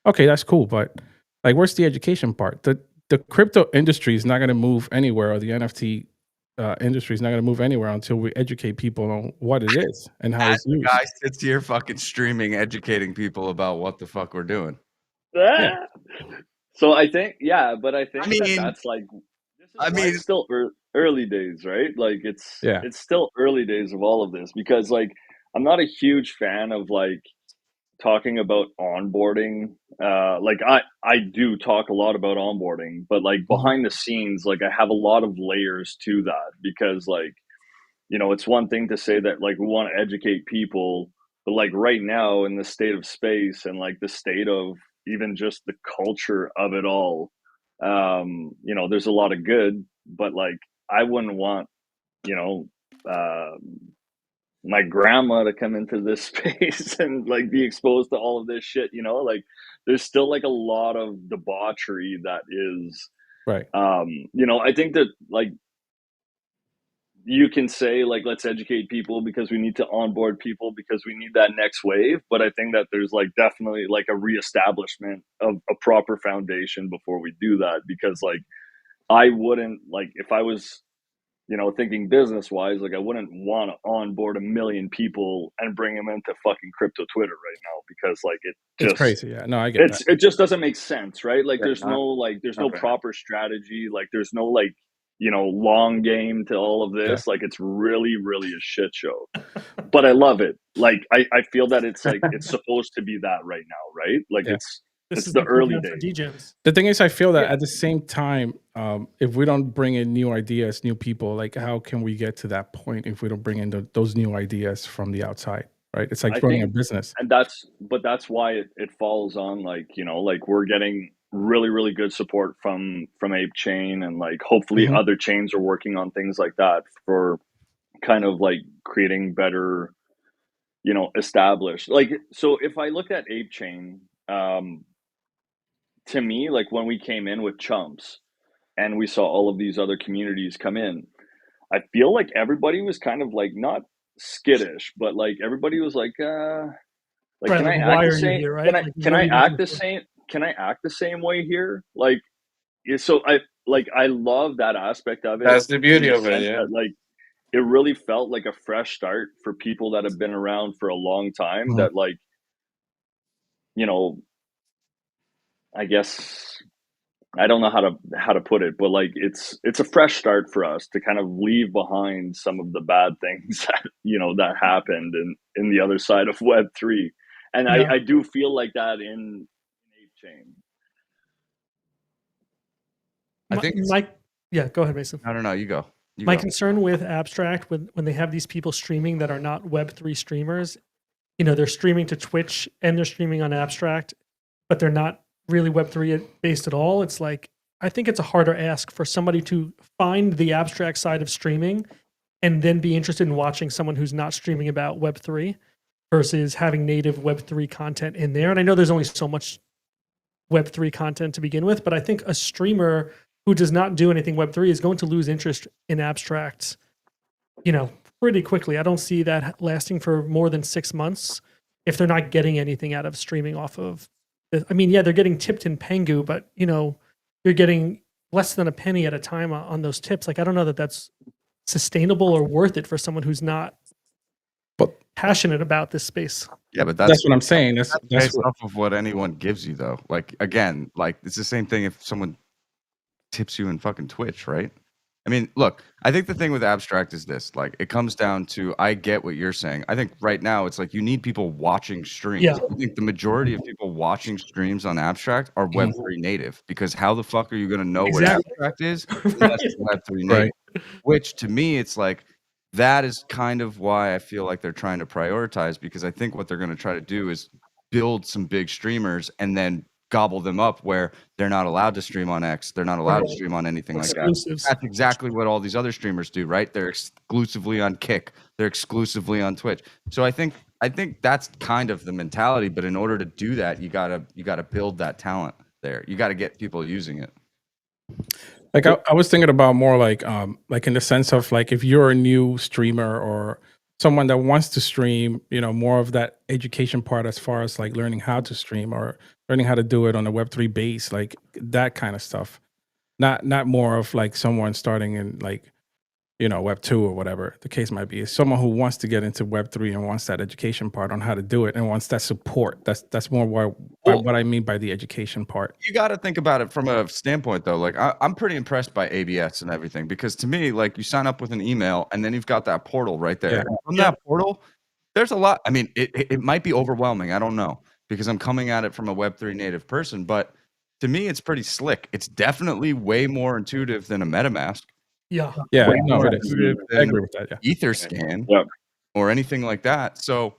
okay, that's cool, but like, where's the education part? The crypto industry is not gonna move anywhere, or the NFT industry is not gonna move anywhere until we educate people on what it is and how it's used. Guy sits here fucking streaming, educating people about what the fuck we're doing. Yeah. So I think, but I think I mean- that's like, this is I why mean- it's still early days, right? Like it's still early days of all of this, because like I'm not a huge fan of like talking about onboarding. Like I do talk a lot about onboarding, but like behind the scenes, like I have a lot of layers to that, because like, you know, it's one thing to say that like we want to educate people, but like right now in the state of space and like the state of even just the culture of it all, you know, there's a lot of good, but like I wouldn't want, you know, my grandma to come into this space and like be exposed to all of this shit, you know, like there's still like a lot of debauchery that is Right. you know, I think that like you can say like let's educate people because we need to onboard people because we need that next wave, but I think that there's like definitely like a reestablishment of a proper foundation before we do that, because like I wouldn't, like if I was, you know, thinking business wise, like I wouldn't want to onboard 1 million people and bring them into fucking crypto Twitter right now, because like It's crazy. Yeah, no, I get that. it just doesn't make sense, right? Like there's no Okay. proper strategy, like there's no like, you know, long game to all of this. Like it's really a shit show, but I love it. Like I feel that it's like it's supposed to be that right now, right? Like This is the early playground for DJs. The thing is, I feel that at the same time, if we don't bring in new ideas, new people, like how can we get to that point if we don't bring in those new ideas from the outside, right? It's like running a business. And that's why it falls on like, you know, like we're getting really good support from Ape Chain, and like hopefully other chains are working on things like that for kind of like creating better, you know, established. Like, so if I look at Ape Chain, to me, like when we came in with Chumps and we saw all of these other communities come in, I feel like everybody was kind of like not skittish, but like everybody was like, Right, can like, I why act are the you same? here, right? Like, Can what I are you act looking the for? same? Can I act the same way here? Like, so I love that aspect of it. That's the beauty in the of it, sense yeah. that, like, it really felt like a fresh start for people that have been around for a long time. That like, you know, I guess I don't know how to put it, but like it's a fresh start for us to kind of leave behind some of the bad things that, you know, that happened in the other side of Web3, and Yeah. I do feel like that in Ape Chain. I think it's- Yeah, go ahead, Mason. I don't know. You go. My concern with Abstract, when they have these people streaming that are not Web3 streamers, you know, they're streaming to Twitch and they're streaming on Abstract, but they're not really Web3 based at all. It's like, I think it's a harder ask for somebody to find the Abstract side of streaming and then be interested in watching someone who's not streaming about Web3 versus having native Web3 content in there. And I know there's only so much Web3 content to begin with, but I think a streamer who does not do anything Web3 is going to lose interest in Abstract, you know, pretty quickly. I don't see that lasting for more than 6 months if they're not getting anything out of streaming off of. I mean, yeah, they're getting tipped in Pengu, but you know, you're getting less than a penny at a time on those tips. Like, I don't know that that's sustainable or worth it for someone who's not passionate about this space. Yeah, but that's what I'm saying. That's based off of what anyone gives you, though. Like, again, like it's the same thing if someone tips you in fucking Twitch, right? I mean, look, I think the thing with Abstract is this. Like, it comes down to, I get what you're saying. I think right now it's like you need people watching streams. Yeah. I think the majority of people watching streams on Abstract are Web3 native, because how the fuck are you going to know what Abstract is unless it's Web3 native? Right. Which to me, it's like, that is kind of why I feel like they're trying to prioritize, because I think what they're going to try to do is build some big streamers and then gobble them up where they're not allowed to stream on X. They're not allowed to stream on anything like that. That's exactly what all these other streamers do, right? They're exclusively on Kick. They're exclusively on Twitch. So I think that's kind of the mentality. But in order to do that, you gotta build that talent there. You got to get people using it. Like I was thinking about more like in the sense of like if you're a new streamer or someone that wants to stream, more of that education part as far as like learning how to stream or learning how to do it on a Web3 base, like that kind of stuff. Not more of like someone starting in like Web 2 or whatever the case might be. It's someone who wants to get into Web 3 and wants that education part on how to do it and wants that support. That's more what I mean by the education part. You got to think about it from a standpoint, though. Like, I'm pretty impressed by ABS and everything because to me, like, you sign up with an email and then you've got that portal right there. Yeah. And from that portal, there's a lot. I mean, it might be overwhelming. I don't know because I'm coming at it from a Web3 native person, but to me, it's pretty slick. It's definitely way more intuitive than a MetaMask. Yeah. Yeah, Way no, more it is. intuitive I than agree with that. Yeah. Etherscan Yeah. or anything like that. So,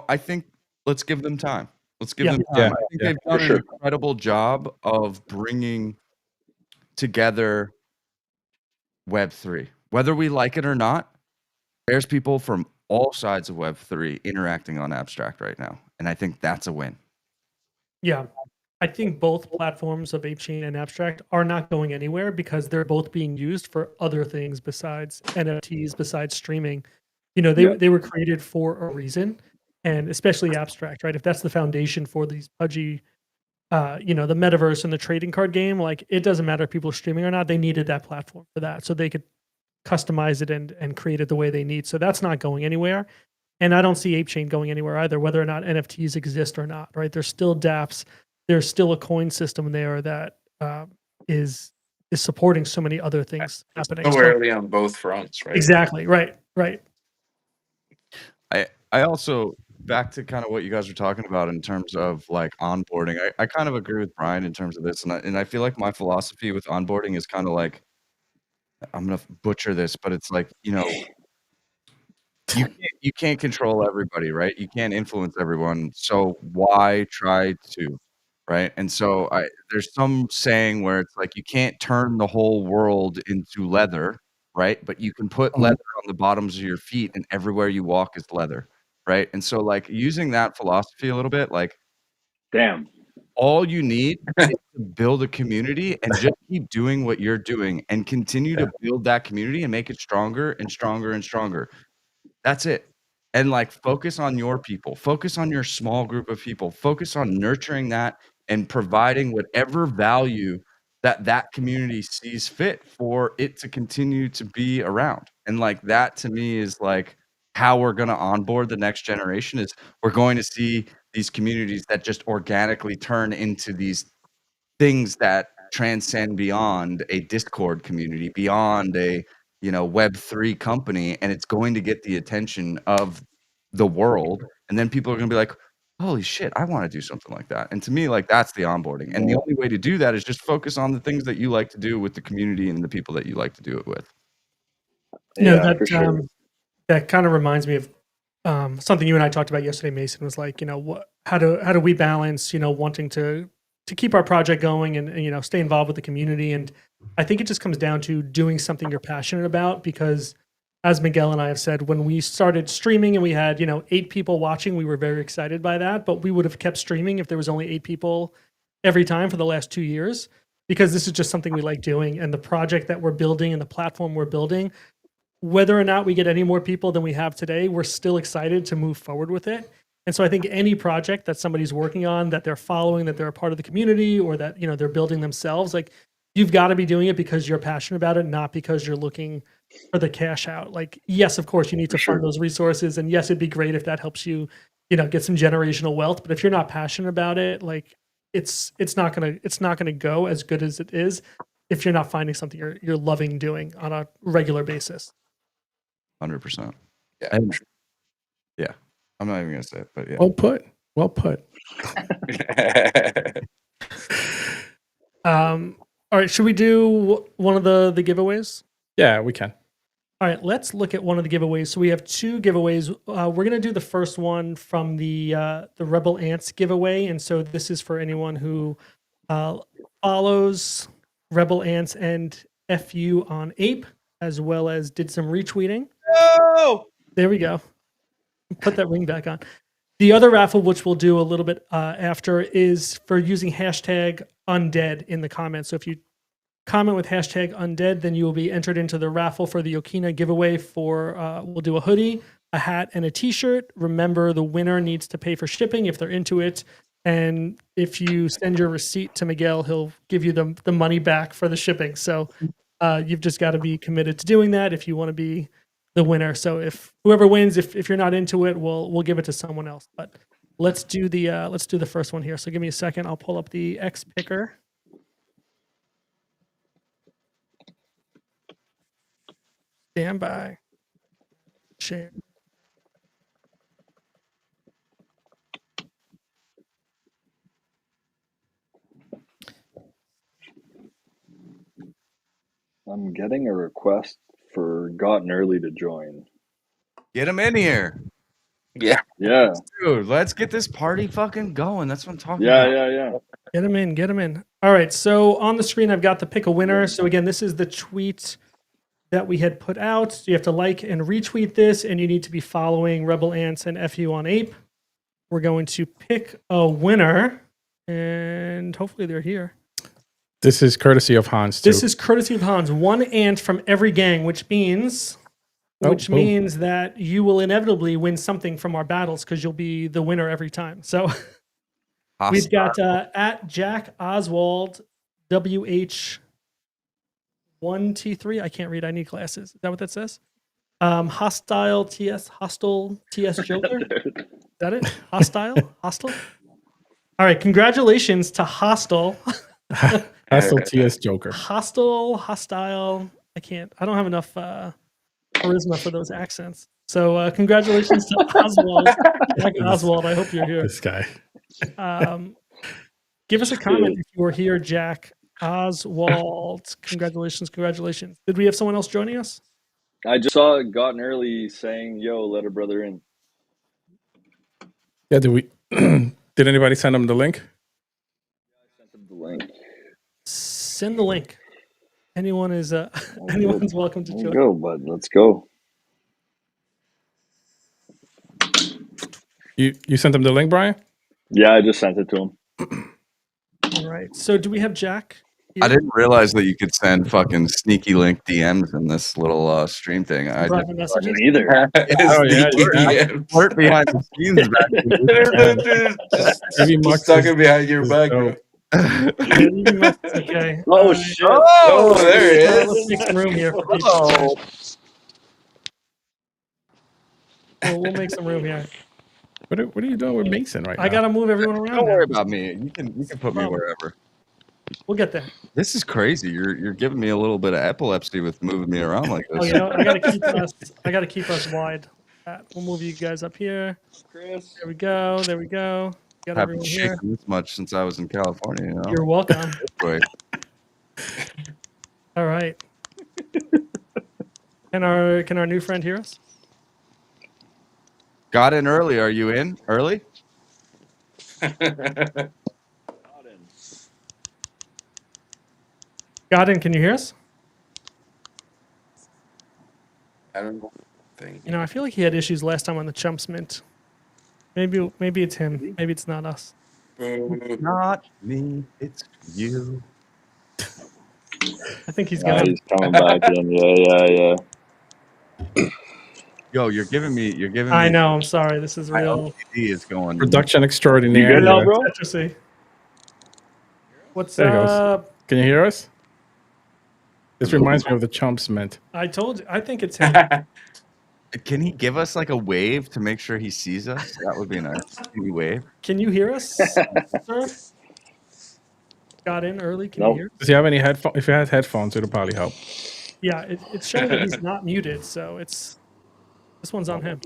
I think let's give them time. Let's give them time. Yeah. I think Yeah. they've done For sure. an incredible job of bringing together Web3. Whether we like it or not, there's people from all sides of Web3 interacting on Abstract right now. And I think that's a win. Yeah. I think both platforms of ApeChain and Abstract are not going anywhere because they're both being used for other things besides NFTs, besides streaming. They were created for a reason, and especially Abstract, right? If that's the foundation for these pudgy, the metaverse and the trading card game, like it doesn't matter if people are streaming or not. They needed that platform for that, so they could customize it and create it the way they need. So that's not going anywhere. And I don't see ApeChain going anywhere either, whether or not NFTs exist or not, right? There's still dApps. There's still a coin system there that is supporting so many other things happening. So So- early on both fronts, right? exactly. Right. I also, back to kind of what you guys were talking about in terms of like onboarding, I kind of agree with Brian in terms of this. And I feel like my philosophy with onboarding is kind of like, I'm going to butcher this, but it's like, you can't control everybody, right? You can't influence everyone. So why try to, right? And so there's some saying where it's like you can't turn the whole world into leather, right? But you can put leather on the bottoms of your feet, and everywhere you walk is leather, right? And so like using that philosophy a little bit, like Damn. all you need is to build a community and just keep doing what you're doing and continue to build that community and make it stronger and stronger and stronger. That's it. And like focus on your people, focus on your small group of people, focus on nurturing that and providing whatever value that community sees fit for it to continue to be around. And like that to me is like how we're going to onboard the next generation is we're going to see these communities that just organically turn into these things that transcend beyond a Discord community, beyond a Web3 company, and it's going to get the attention of the world. And then people are going to be like, holy shit, I want to do something like that. And to me, like that's the onboarding. And the only way to do that is just focus on the things that you like to do with the community and the people that you like to do it with. That for sure. that kind of reminds me of something you and I talked about yesterday. Mason was like, how do we balance, wanting to keep our project going and stay involved with the community. And I think it just comes down to doing something you're passionate about, because as Miguel and I have said, when we started streaming and we had 8 people watching, we were very excited by that, but we would have kept streaming if there was only 8 people every time for the last 2 years, because this is just something we like doing. And the project that we're building and the platform we're building, whether or not we get any more people than we have today, we're still excited to move forward with it. And so I think any project that somebody's working on, that they're following, that they're a part of the community, or that they're building themselves, like you've got to be doing it because you're passionate about it, not because you're looking for the cash out. Like, yes, of course you need to fund those resources, and yes, it'd be great if that helps you, get some generational wealth. But if you're not passionate about it, like it's not gonna go as good as it is if you're not finding something you're loving doing on a regular basis. 100%. Yeah. And yeah, I'm not even going to say it, but yeah. Well put. Well put. All right, should we do one of the giveaways? Yeah, we can. All right, let's look at one of the giveaways. So we have 2 giveaways. We're gonna do the first one from the Rebel Ants giveaway, and so this is for anyone who follows Rebel Ants and FU on Ape, as well as did some retweeting. Oh! There we go. Put that ring back on. The other raffle, which we'll do a little bit after, is for using hashtag Undead in the comments. So if you comment with hashtag Undead, then you will be entered into the raffle for the Okina giveaway for, we'll do a hoodie, a hat, and a t-shirt. Remember, the winner needs to pay for shipping if they're into it. And if you send your receipt to Miguel, he'll give you the money back for the shipping. So you've just got to be committed to doing that if you want to be the winner. So if whoever wins, if you're not into it, we'll give it to someone else. But let's do the first one here. So give me a second. I'll pull up the X picker. Stand by. Share. I'm getting a request for Gotten Early to join. Get him in here. Yeah. Yeah, Dude, let's get this party fucking going. That's what I'm talking yeah, about. yeah. Get him in. Get him in. All right. So on the screen, I've got the pick a winner. So again, this is the tweet that we had put out. So you have to like and retweet this, and you need to be following Rebel Ants and FU on Ape. We're going to pick a winner, and hopefully they're here. This is courtesy of Hans, too. This is courtesy of Hans. One ant from every gang, which means boom. that you will inevitably win something from our battles because you'll be the winner every time. So we've got at Jack Oswald WH1T3. I can't read. I need glasses. Is that what that says? Hostile TS Joker. Is that it? Hostile. All right. Congratulations to Hostile. Hostile TS Joker. Hostile. I don't have enough charisma for those accents. So congratulations to Oswald. Jack Oswald. I hope you're here. This guy. Give us a comment if you were here, Jack Oswald. Congratulations. Did we have someone else joining us? I just saw Gotten Early saying, "Yo, let a brother in." Yeah, did anybody send him the link? I sent him the link. Send the link. Anyone's welcome to Let's join. go, bud. Let's go. You sent him the link, Brian? Yeah, I just sent it to him. All right. So do we have Jack here? I didn't realize that you could send fucking sneaky link DMs in this little stream thing. I Private didn't messages? Either. flirt behind the scenes back Maybe Just Max talking is- behind your is back. dope. Okay. Oh shit! Oh, there it is. Let's make some room here for people. Oh, We'll make some room here. What are you doing with Mason right now? I gotta move everyone around. don't now. worry about me. You can put me wherever. We'll get there. This is crazy. You're giving me a little bit of epilepsy with moving me around like this. Oh, you know, I gotta keep us wide. We'll move you guys up here. Chris. There we go. Got Haven't everyone here. shaken this much since I was in California. You know? You're welcome. Wait. All right. Can our new friend hear us? Got in early. Are you in early? Godin, can you hear us? I don't know. You know, I feel like he had issues last time on the Chumps Mint. Maybe it's him. Maybe it's not us. Not me. It's you. I think he's Yeah, gone. he's coming back in. Yeah. Yo, you're giving me. I know. I'm sorry. This is My real. OCD is going. Production You extraordinaire. good now, here. bro? Citrusy. What's There he goes. up? Can you hear us? This reminds me of the Chumps Mint. I told you. I think it's him. Can he give us like a wave to make sure he sees us? That would be nice. Can you wave? Can you hear us, sir? Got in early. Can you Nope. hear? Does he have any headphones? If he has headphones, it'll probably help. Yeah, it's showing that he's not muted, so this one's on him.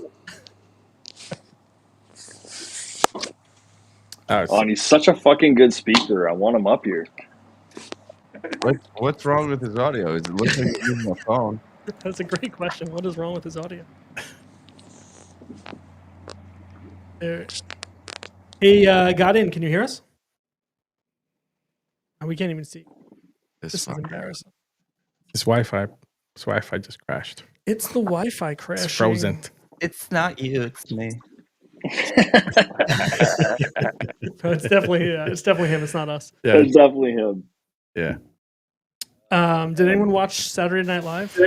Oh, Oh, and he's such a fucking good speaker. I want him up here. What's wrong with his audio? Is it looks like he's using a phone? That's a great question. What is wrong with his audio? There. Hey, got in. Can you hear us? Oh, we can't even see. This is fucker. embarrassing. his Wi-Fi just crashed. It's the Wi-Fi crashing. It's frozen. It's not you. It's me. It's definitely him. It's not us. Yeah, It's definitely him. yeah. Did anyone watch Saturday Night Live?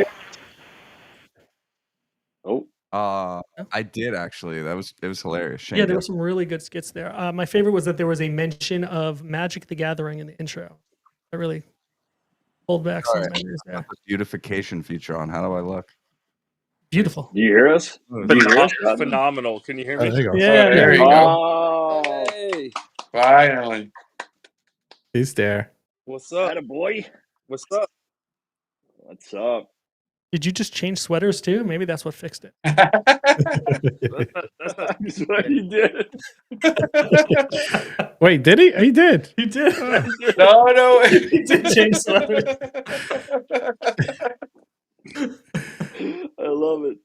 Oh, I did actually. It was hilarious. Shane Yeah, there did. were some really good skits there. My favorite was that there was a mention of Magic the Gathering in the intro. I really pulled back some Alright. memories there. Got the beautification feature on. How do I look? Beautiful. do you hear us? Do you hear us, Rodney? Phenomenal. Can you hear Oh, me? there you go. Yeah, There you go. Oh, Hey, Finally. He's there. what's up? attaboy. What's up? What's up? Did you just change sweaters too? Maybe that's what fixed it. That's not That's what he did. Wait, did he? He did. You did. No. He did change sweaters. I love it.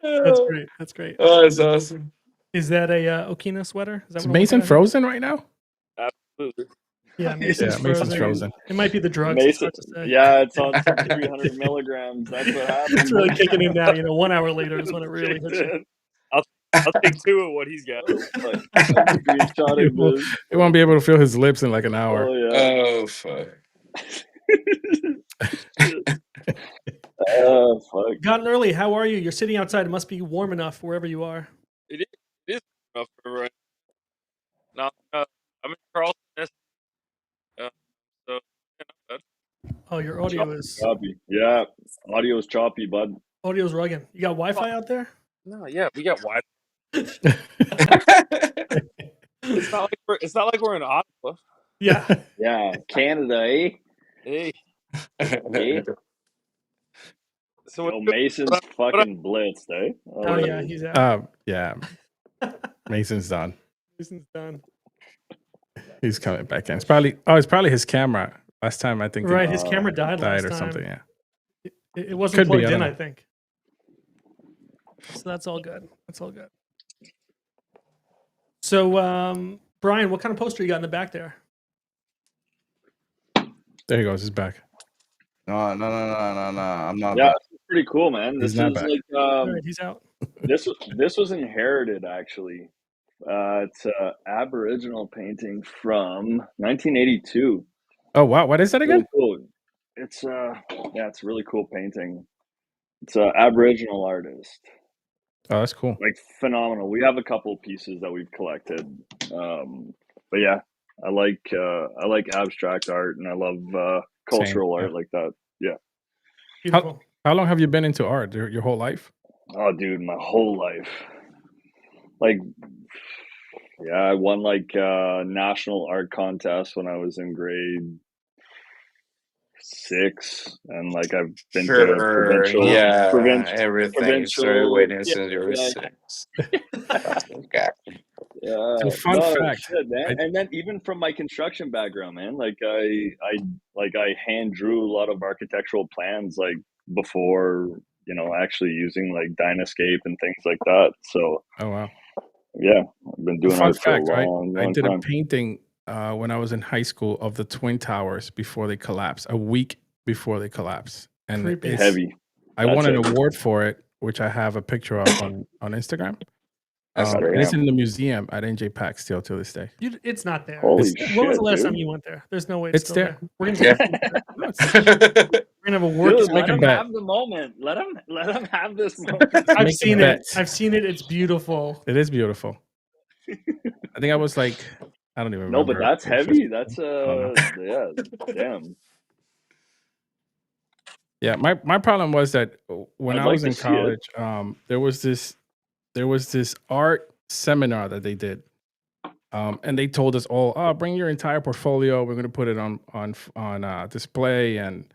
That's great. That's great. Oh, that's awesome. Is that a Okina sweater? Is that Is what I'm Mason looking at? frozen right now? absolutely. Yeah, Mason's Yeah, Mason's frozen. frozen. It might be the drugs. It's Mason, hard to say. yeah, it's on some 300 milligrams. That's what happened. It's really kicking in now. 1 hour later is when it really hits you. I'll take 2 of what he's got. Like, I'm screenshotting this. He won't be able to feel his lips in like an hour. Oh yeah. Oh, fuck. Oh fuck. Gotten early. How are you? You're sitting outside. It must be warm enough wherever you are. It is enough for right now. I'm in Charleston. So yeah, not bad. Oh, your audio is Choppy. Yeah, audio's choppy, bud. audio's rugging. You got Wi-Fi out there? No, yeah, we got wide. It's not like we're in Ottawa. Yeah. Yeah, Canada, eh? Hey, Eh? so Yo, what's Mason's fucking blitzed, eh? Oh yeah, he's out. Yeah. Mason's done. Mason's done. He's coming back in. It's probably his camera. Last time I think Right, it his camera died last died or time. something. Yeah. It wasn't Could be, plugged I in, don't I know. think. So that's all good. That's all good. So, Brian, what kind of poster you got in the back there? There he goes. He's back. No. I'm not Yeah, back. it's pretty cool, man. He's This not is back. like All right, he's out. this was inherited actually. It's an Aboriginal painting from 1982. Oh wow, what is that Really again? cool. It's it's a really cool painting. It's an Aboriginal artist. Oh, that's cool. Like phenomenal. We have a couple pieces that we've collected. But yeah, I like abstract art and I love cultural yeah. art like that. Yeah. Beautiful. How long have you been into art? Your whole life? Oh dude, my whole life. Like yeah, I won like national art contest when I was in grade 6 and like I've been to Sure. provincial Yeah. Everything. Started provincial waiting yeah, since you were yeah, 6. Okay. yeah. So fun No, fact, shit, man. And then even from my construction background, man, like I hand drew a lot of architectural plans like before, actually using like Dynascape and things like that. So Oh wow. yeah, I've been doing Fun art for a fact, right? long, I long did time. a painting when I was in high school of the Twin Towers before they collapsed, a week before they collapsed. And Creepy. it's, Heavy. I won an That's it. award for it, which I have a picture of on Instagram. That's And great. it's in the museum at NJPAC still to this day. It's not there. Holy When was shit, the last dude. time you went there? There's no way it's It's still there. there. We're gonna, Yeah. we're gonna have a work. Dude, make let a him bet. have the moment. Let him have this moment. Make I've a seen bet. it. I've seen it. It's beautiful. It is beautiful. I think I was like, I don't even remember. No, but that's It was heavy. just- That's know. yeah, damn. Yeah, my problem was that when I'd I like was to in see it. college, there was this art seminar that they did, and they told us all, "Oh, bring your entire portfolio. We're going to put it on display and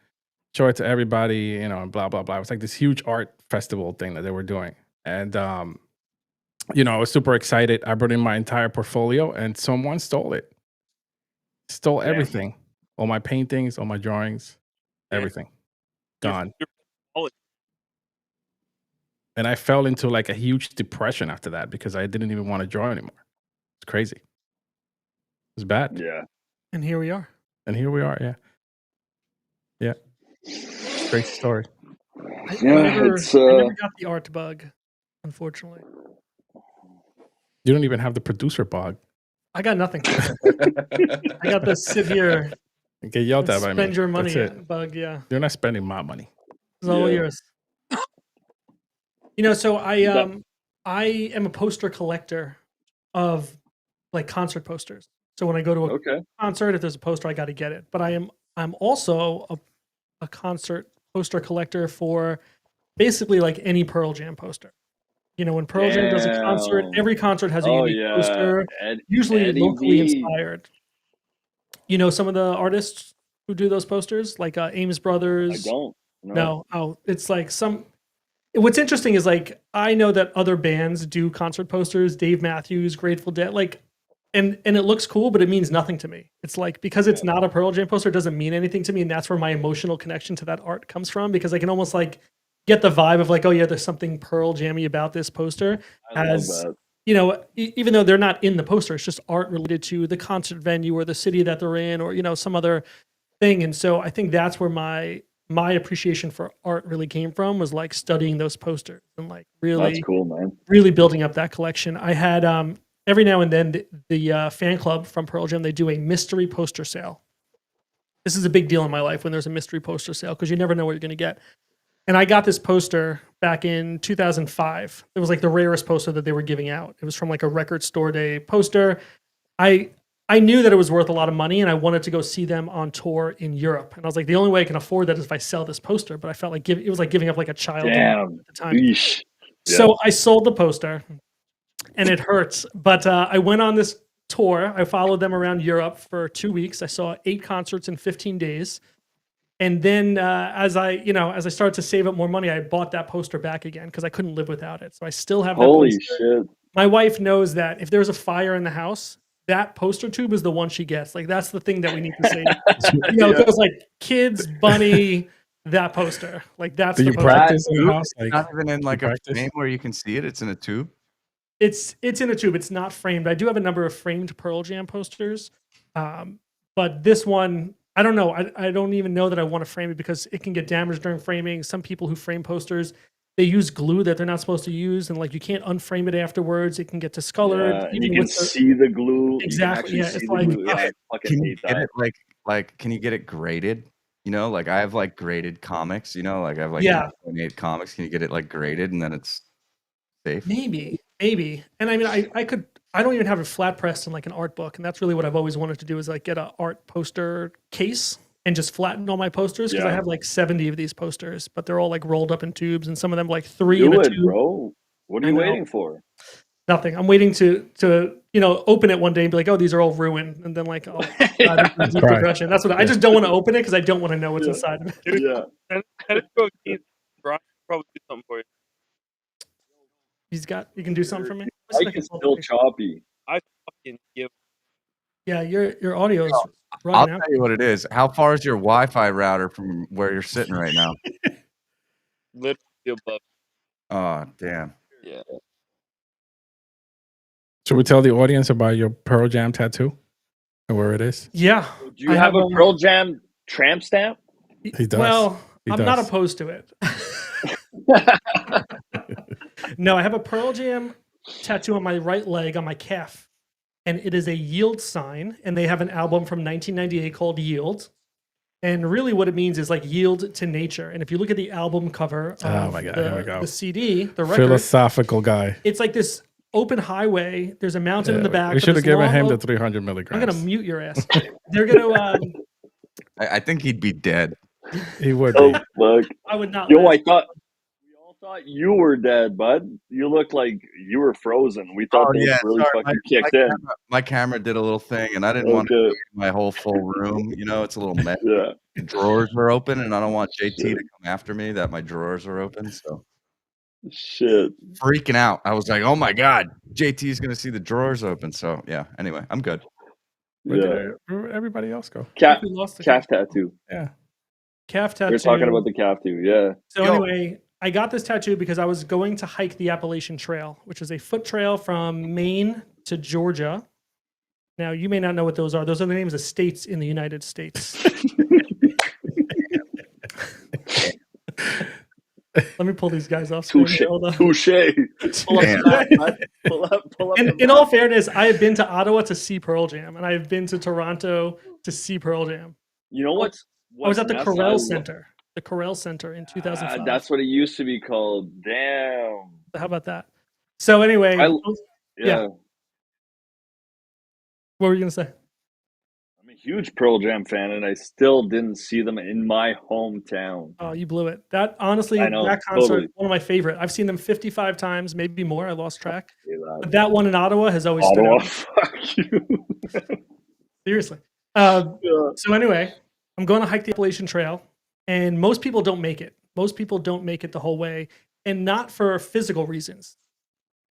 show it to everybody." And blah blah blah. It was like this huge art festival thing that they were doing, and I was super excited. I brought in my entire portfolio, and someone stole it. Stole Damn. everything, all my paintings, all my drawings, Yeah. everything, gone. You're- And I fell into like a huge depression after that because I didn't even want to draw anymore. It's crazy. It's bad. Yeah. And here we are. And here we are. Yeah. Yeah. Great story. I Yeah, never it's got the art bug, unfortunately. You don't even have the producer bug. I got nothing. I got to sit here And get yelled at by me. Spend your money, That's it. Bug. Yeah, You're not spending my money. it's all Yeah. yours. So That- I am a poster collector of like concert posters. So when I go to a Okay. concert, if there's a poster, I got to get it. But I'm also a concert poster collector for basically like any Pearl Jam poster. When Pearl Jam does a concert, Damn. every concert has a Oh unique yeah. poster, Ed, usually Eddie locally V. inspired. Some of the artists who do those posters, like Ames I Brothers. don't. No, it's like some. What's interesting is like I know that other bands do concert posters. Dave Matthews, Grateful Dead, like, and it looks cool, but it means nothing to me. It's like because it's not a Pearl Jam poster, it doesn't mean anything to me, and that's where my emotional connection to that art comes from. Because I can almost like get the vibe of like, oh yeah, there's something Pearl Jammy about this poster. I love that. Even though they're not in the poster, it's just art related to the concert venue or the city that they're in, or some other thing. And so I think that's where my appreciation for art really came from, was like studying those posters and like That's really cool, man. really building up that collection. I had every now and then the fan club from Pearl Jam, they do a mystery poster sale. This is a big deal in my life when there's a mystery poster sale, because you never know what you're going to get. And I got this poster back in 2005. It was like the rarest poster that they were giving out. It was from like a record store day poster. I knew that it was worth a lot of money, and I wanted to go see them on tour in Europe. And I was like, the only way I can afford that is if I sell this poster. But I felt like it was like giving up like a child Damn. at the time. Yeesh. So I sold the poster, and it hurts. But I went on this tour. I followed them around Europe for 2 weeks. I saw 8 concerts in 15 days. And then as I started to save up more money, I bought that poster back again because I couldn't live without it. So I still have that Holy poster. shit. My wife knows that if there's a fire in the house, that poster tube is the one she gets. Like that's the thing that we need to save. It goes like kids, bunny, that poster. Like that's Do the you poster. practice in the It's house? Like, not even in like a practice? frame where you can see it. It's in a tube. It's in a tube. It's not framed. I do have a number of framed Pearl Jam posters, but this one, I don't know. I don't even know that I want to frame it because it can get damaged during framing. Some people who frame posters, they use glue that they're not supposed to use, and like you can't unframe it afterwards. It can get discolored. Yeah, and even you can with the- see the glue. Exactly, You yeah, can actually it's see like- the glue. Yeah, I fucking Can you hate get that. it like can you get it graded? Like I have like graded comics, like I have like Yeah. 8 comics. Can you get it like graded and then it's safe? Maybe. And I mean, I could. I don't even have it flat pressed in like an art book, and that's really what I've always wanted to do is like get an art poster case and just flatten all my posters because I Yeah. have like 70 of these posters, but they're all like rolled up in tubes, and some of them like 3 Do in a it, tube. bro. What are I you know. waiting for? Nothing. I'm waiting to open it one day and be like, oh, these are all ruined, and then like I'll dive into deep Cry. progression. That's what I just don't want to open it because I don't want to know what's Yeah. inside of it. Yeah. And if you go, Brian can probably do something for you. You can do something for me. Let's see if I Mike can is pull the still picture. choppy. I fucking give. Yeah, your audio's I'll running out. tell you what it is. How far is your Wi-Fi router from where you're sitting right now? Literally above. Oh, damn. Yeah. should we tell the audience about your Pearl Jam tattoo and where it is? Yeah. Do you I have have a Pearl Jam tramp stamp? He does. Well, He I'm not does. opposed to it. No, I have a Pearl Jam tattoo on my right leg on my calf, and it is a Yield sign, and they have an album from 1998 called Yield. And really what it means is like yield to nature. And if you look at the album cover of Oh my God, here we go. the CD, the record, Philosophical guy. it's like this open highway. There's a mountain in the back. We with should have this given long him the oak- 300 I'm milligrams. going to mute your ass. They're going to, I think he'd be dead. He would Oh, be. fuck. I would not. Yo, let- we all thought you were dead, bud. You look like you were frozen. We thought those really fucking kicked in. My camera did a little thing, and I didn't want to Okay. see my whole full room. It's a little mess. Yeah. The drawers were open, and I don't want JT to come after me that my drawers are open. So Shit. freaking out. I was like, oh my God, JT's going to see the drawers open. So yeah, anyway, I'm good. Yeah. Where everybody else go? Calf, we lost the calf tattoo. Yeah. calf We tattoo. were talking about the calf too. Yeah. So Yo. anyway, I got this tattoo because I was going to hike the Appalachian Trail, which is a foot trail from Maine to Georgia. Now, you may not know what those are. Those are the names of states in the United States. Let me pull these guys off. screen Touche. here. Hold on. Touche. Pull up Damn. the map, bud. Pull up the In map. all fairness, I have been to Ottawa to see Pearl Jam, and I have been to Toronto to see Pearl Jam. You know I was what's at the Ness Corel Center. The Corel Center in 2005. That's what it used to be called. Damn. So how about that? So anyway, yeah. Yeah. What were you gonna say? I'm a huge Pearl Jam fan, and I still didn't see them in my hometown. Oh, you blew it. That honestly, I know, that concert, totally. one of my favorite. I've seen them 55 times, maybe more. I lost track. Say that. But that one in Ottawa has always stood Ottawa, out. fuck you. Seriously. Yeah. So anyway, I'm going to hike the Appalachian Trail, and most people don't make it. Most people don't make it the whole way, and not for physical reasons.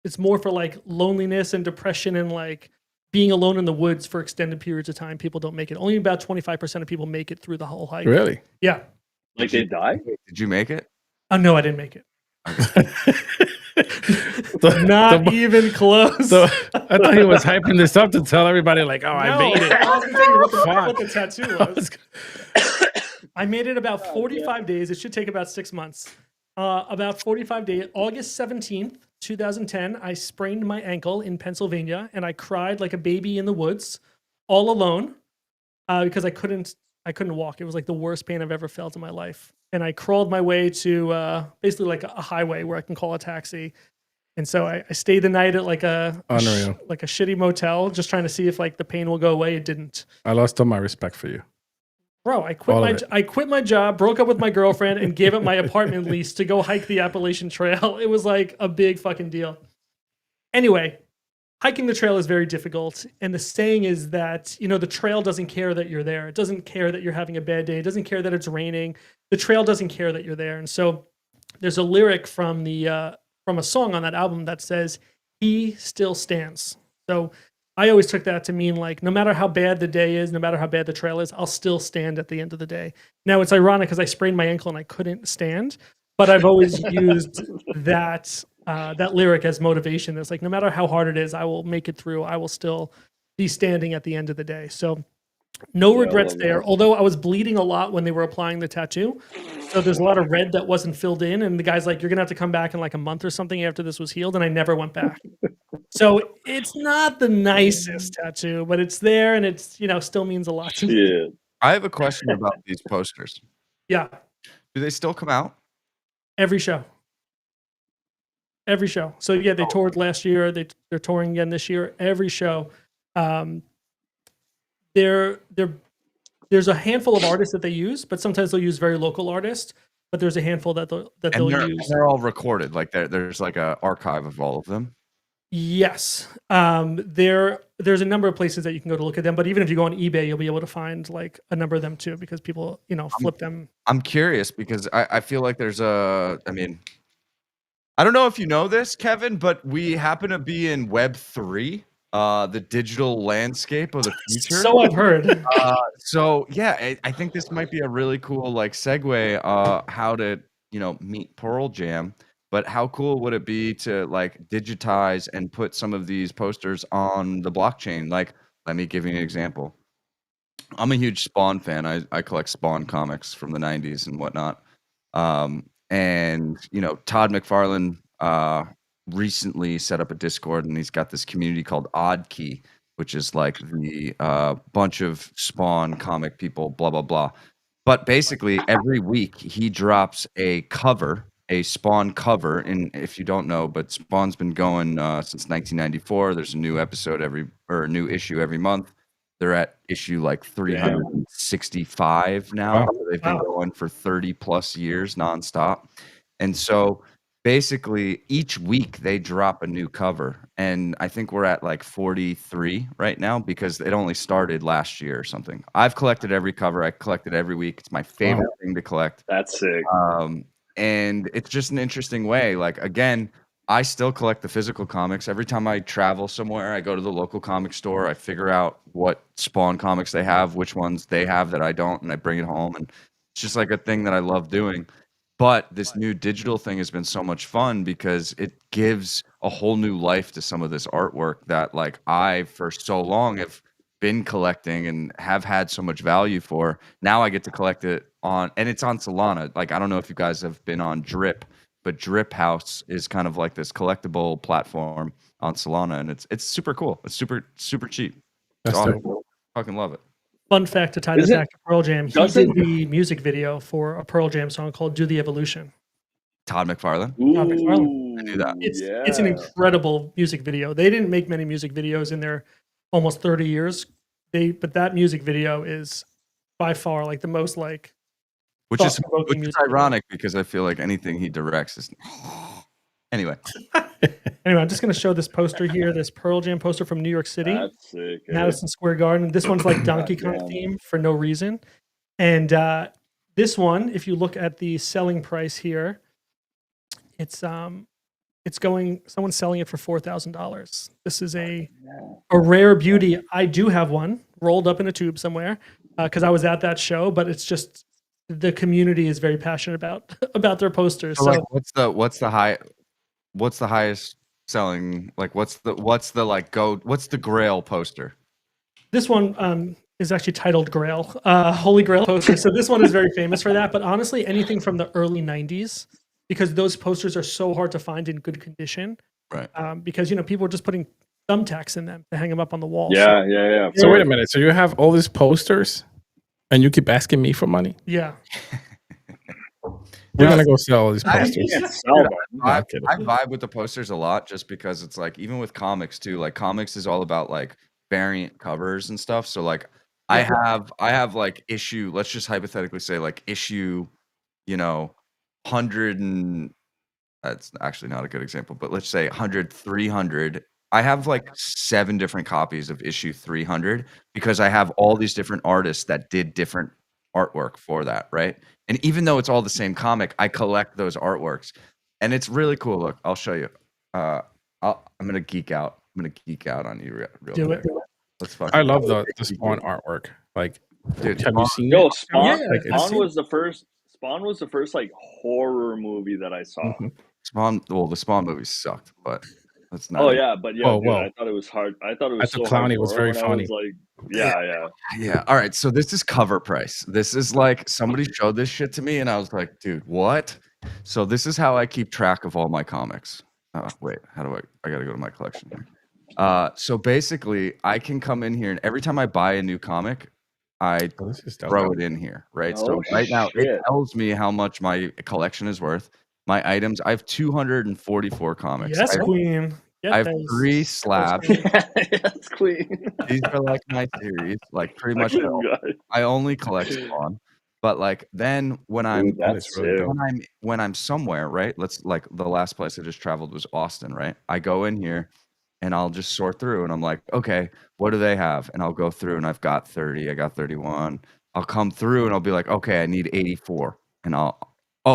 It's more for like loneliness and depression and like being alone in the woods for extended periods of time. People don't make it. Only about 25% of people make it through the whole hike. Really? Yeah. Like they die? Did you make it? Oh no, I didn't make it. Not even close. So I thought he was hyping this up to tell everybody, like, "Oh, I No, made it." I was gonna tell you what Fuck. the tattoo was. I made it about 45 days. It should take about 6 months. About 45 days. August 17th, 2010, I sprained my ankle in Pennsylvania, and I cried like a baby in the woods, all alone, because I couldn't walk. It was like the worst pain I've ever felt in my life. And I crawled my way to basically like a highway where I can call a taxi. And so I stayed the night at like a Unreal. like a shitty motel, just trying to see if like the pain will go away. It didn't. I lost all my respect for you. Bro, I All of it. quit my job, broke up with my girlfriend, and gave up my apartment lease to go hike the Appalachian Trail. It was like a big fucking deal. Anyway, hiking the trail is very difficult, and the saying is that, you know, the trail doesn't care that you're there. It doesn't care that you're having a bad day. It doesn't care that it's raining. The trail doesn't care that you're there. And so there's a lyric from the from a song on that album that says, "He still stands." So I always took that to mean like, no matter how bad the day is, no matter how bad the trail is, I'll still stand at the end of the day. Now it's ironic because I sprained my ankle and I couldn't stand, but I've always used that that lyric as motivation. It's like, no matter how hard it is, I will make it through. I will still be standing at the end of the day. So no regrets there. Although I was bleeding a lot when they were applying the tattoo. So there's a lot of red that wasn't filled in. And the guy's like, you're going to have to come back in like a month or something after this was healed. And I never went back. So it's not the nicest tattoo, but it's there and it's, you know, still means a lot to me. Yeah. I have a question about these posters. Yeah. Do they still come out? Every show. Every show. So yeah, they toured last year. They're touring again this year. Every show. There's a handful of artists that they use, but sometimes they'll use very local artists. But there's a handful that they'll use. They're all recorded. Like there's like an archive of all of them. Yes. There's a number of places that you can go to look at them, but even if you go on eBay, you'll be able to find like a number of them too, because people, you know, flip them. I'm curious because I feel like there's I mean, I don't know if you know this, Kevin, but we happen to be in Web 3, the digital landscape of the future. So I've heard. So yeah, I think this might be a really cool like segue, how to, you know, meet Pearl Jam. But how cool would it be to like digitize and put some of these posters on the blockchain? Like, let me give you an example. I'm a huge Spawn fan. I collect Spawn comics from the 90s and whatnot. And, you know, Todd McFarlane recently set up a Discord, and he's got this community called Odd Key, which is like the bunch of Spawn comic people, blah, blah, blah. But basically, every week he drops a cover, a Spawn cover. And if you don't know, but Spawn's been going since 1994. There's a new episode a new issue every month. They're at issue like 365 now. Wow. They've been going for 30 plus years nonstop. And so basically each week they drop a new cover. And I think we're at like 43 right now because it only started last year or something. I've collected every cover. I collect it every week. It's my favorite thing to collect. That's sick. And it's just an interesting way. Like, again, I still collect the physical comics. Every time I travel somewhere, I go to the local comic store. I figure out what Spawn comics they have, which ones they have that I don't, and I bring it home. And it's just like a thing that I love doing. But this new digital thing has been so much fun because it gives a whole new life to some of this artwork that, like, I for so long have been collecting and have had so much value for. Now I get to collect it on, and it's on Solana. Like, I don't know if you guys have been on Drip, but Drip House is kind of like this collectible platform on Solana, and it's super cool. It's super cheap. That's So dope. I fucking love it. Fun fact to tie this Isn't- back to Pearl Jam, he doesn't- did the music video for a Pearl Jam song called "Do the Evolution." Todd McFarlane. Todd McFarlane. Ooh, I knew that. It's an incredible music video. They didn't make many music videos in their almost 30 years. But that music video is by far like the most like Which is thought-provoking music video. ironic because I feel like anything he directs is. Anyway, Anyway, I'm just going to show this poster here, this Pearl Jam poster from New York City, That's sick. eh? Madison Square Garden. This one's like Donkey Kong Goddamn. theme for no reason. And this one, if you look at the selling price here, it's going, someone's selling it for $4,000. This is a rare beauty. I do have one rolled up in a tube somewhere because I was at that show, but it's just the community is very passionate about their posters. so So like, what's the highest selling? Like, what's the Grail poster? this one is actually titled Grail, Holy Grail poster. So this one is very famous for that. But honestly, anything from the early 90s, because those posters are so hard to find in good condition. Right. Because, people are just putting thumbtacks in them to hang them up on the wall. Yeah. So wait a minute. So you have all these posters, and you keep asking me for money? Yeah. We're gonna go sell all these I- posters. You can't sell them. I'm kidding. I vibe with the posters a lot just because it's like even with comics too, like comics is all about like variant covers and stuff. So like I have like issue, let's just hypothetically say like issue, 100 and that's actually not a good example, but let's say 100, 300. I have like 7 different copies of issue 300 because I have all these different artists that did different artwork for that, right? And even though it's all the same comic, I collect those artworks, and it's really cool. Look, I'll show you. I'm gonna geek out. I'm gonna geek out on you real Do quick. it. Let's fucking. I love the Spawn artwork. Like, Dude, have you seen Yo, it? Spawn. Yeah, Like, it's- Spawn was the first. Spawn was the first like horror movie that I saw. Mhm. Spawn. Well, the Spawn movies sucked, but that's not. Oh it. yeah, but yeah, Whoa, dude, whoa. I thought it was hard. I thought it I was thought so Clowney was hardcore very when I funny. was like, yeah. Yeah. All right. So this is cover price. This is like somebody showed this shit to me, and I was like, dude, what? So this is how I keep track of all my comics. Wait, how do I gotta go to my collection here. So basically, I can come in here, and every time I buy a new comic, I Oh, this is dope. throw it in here, right? So Oh, right now, it shit. tells me how much my collection is worth. My items, I have 244 comics. Yes, I have, Queen. Get I have those. 3 slabs. That's clean. These are like my series, like pretty much. Fucking all. guy. I only collect Spawn, but like then when I'm Dude, that's is really sick. dope. when I'm somewhere, right? Let's like the last place I just traveled was Austin, right? I go in here and I'll just sort through and I'm like, okay, what do they have? And I'll go through and I've got 30, I got 31. I'll come through and I'll be like, okay, I need 84. And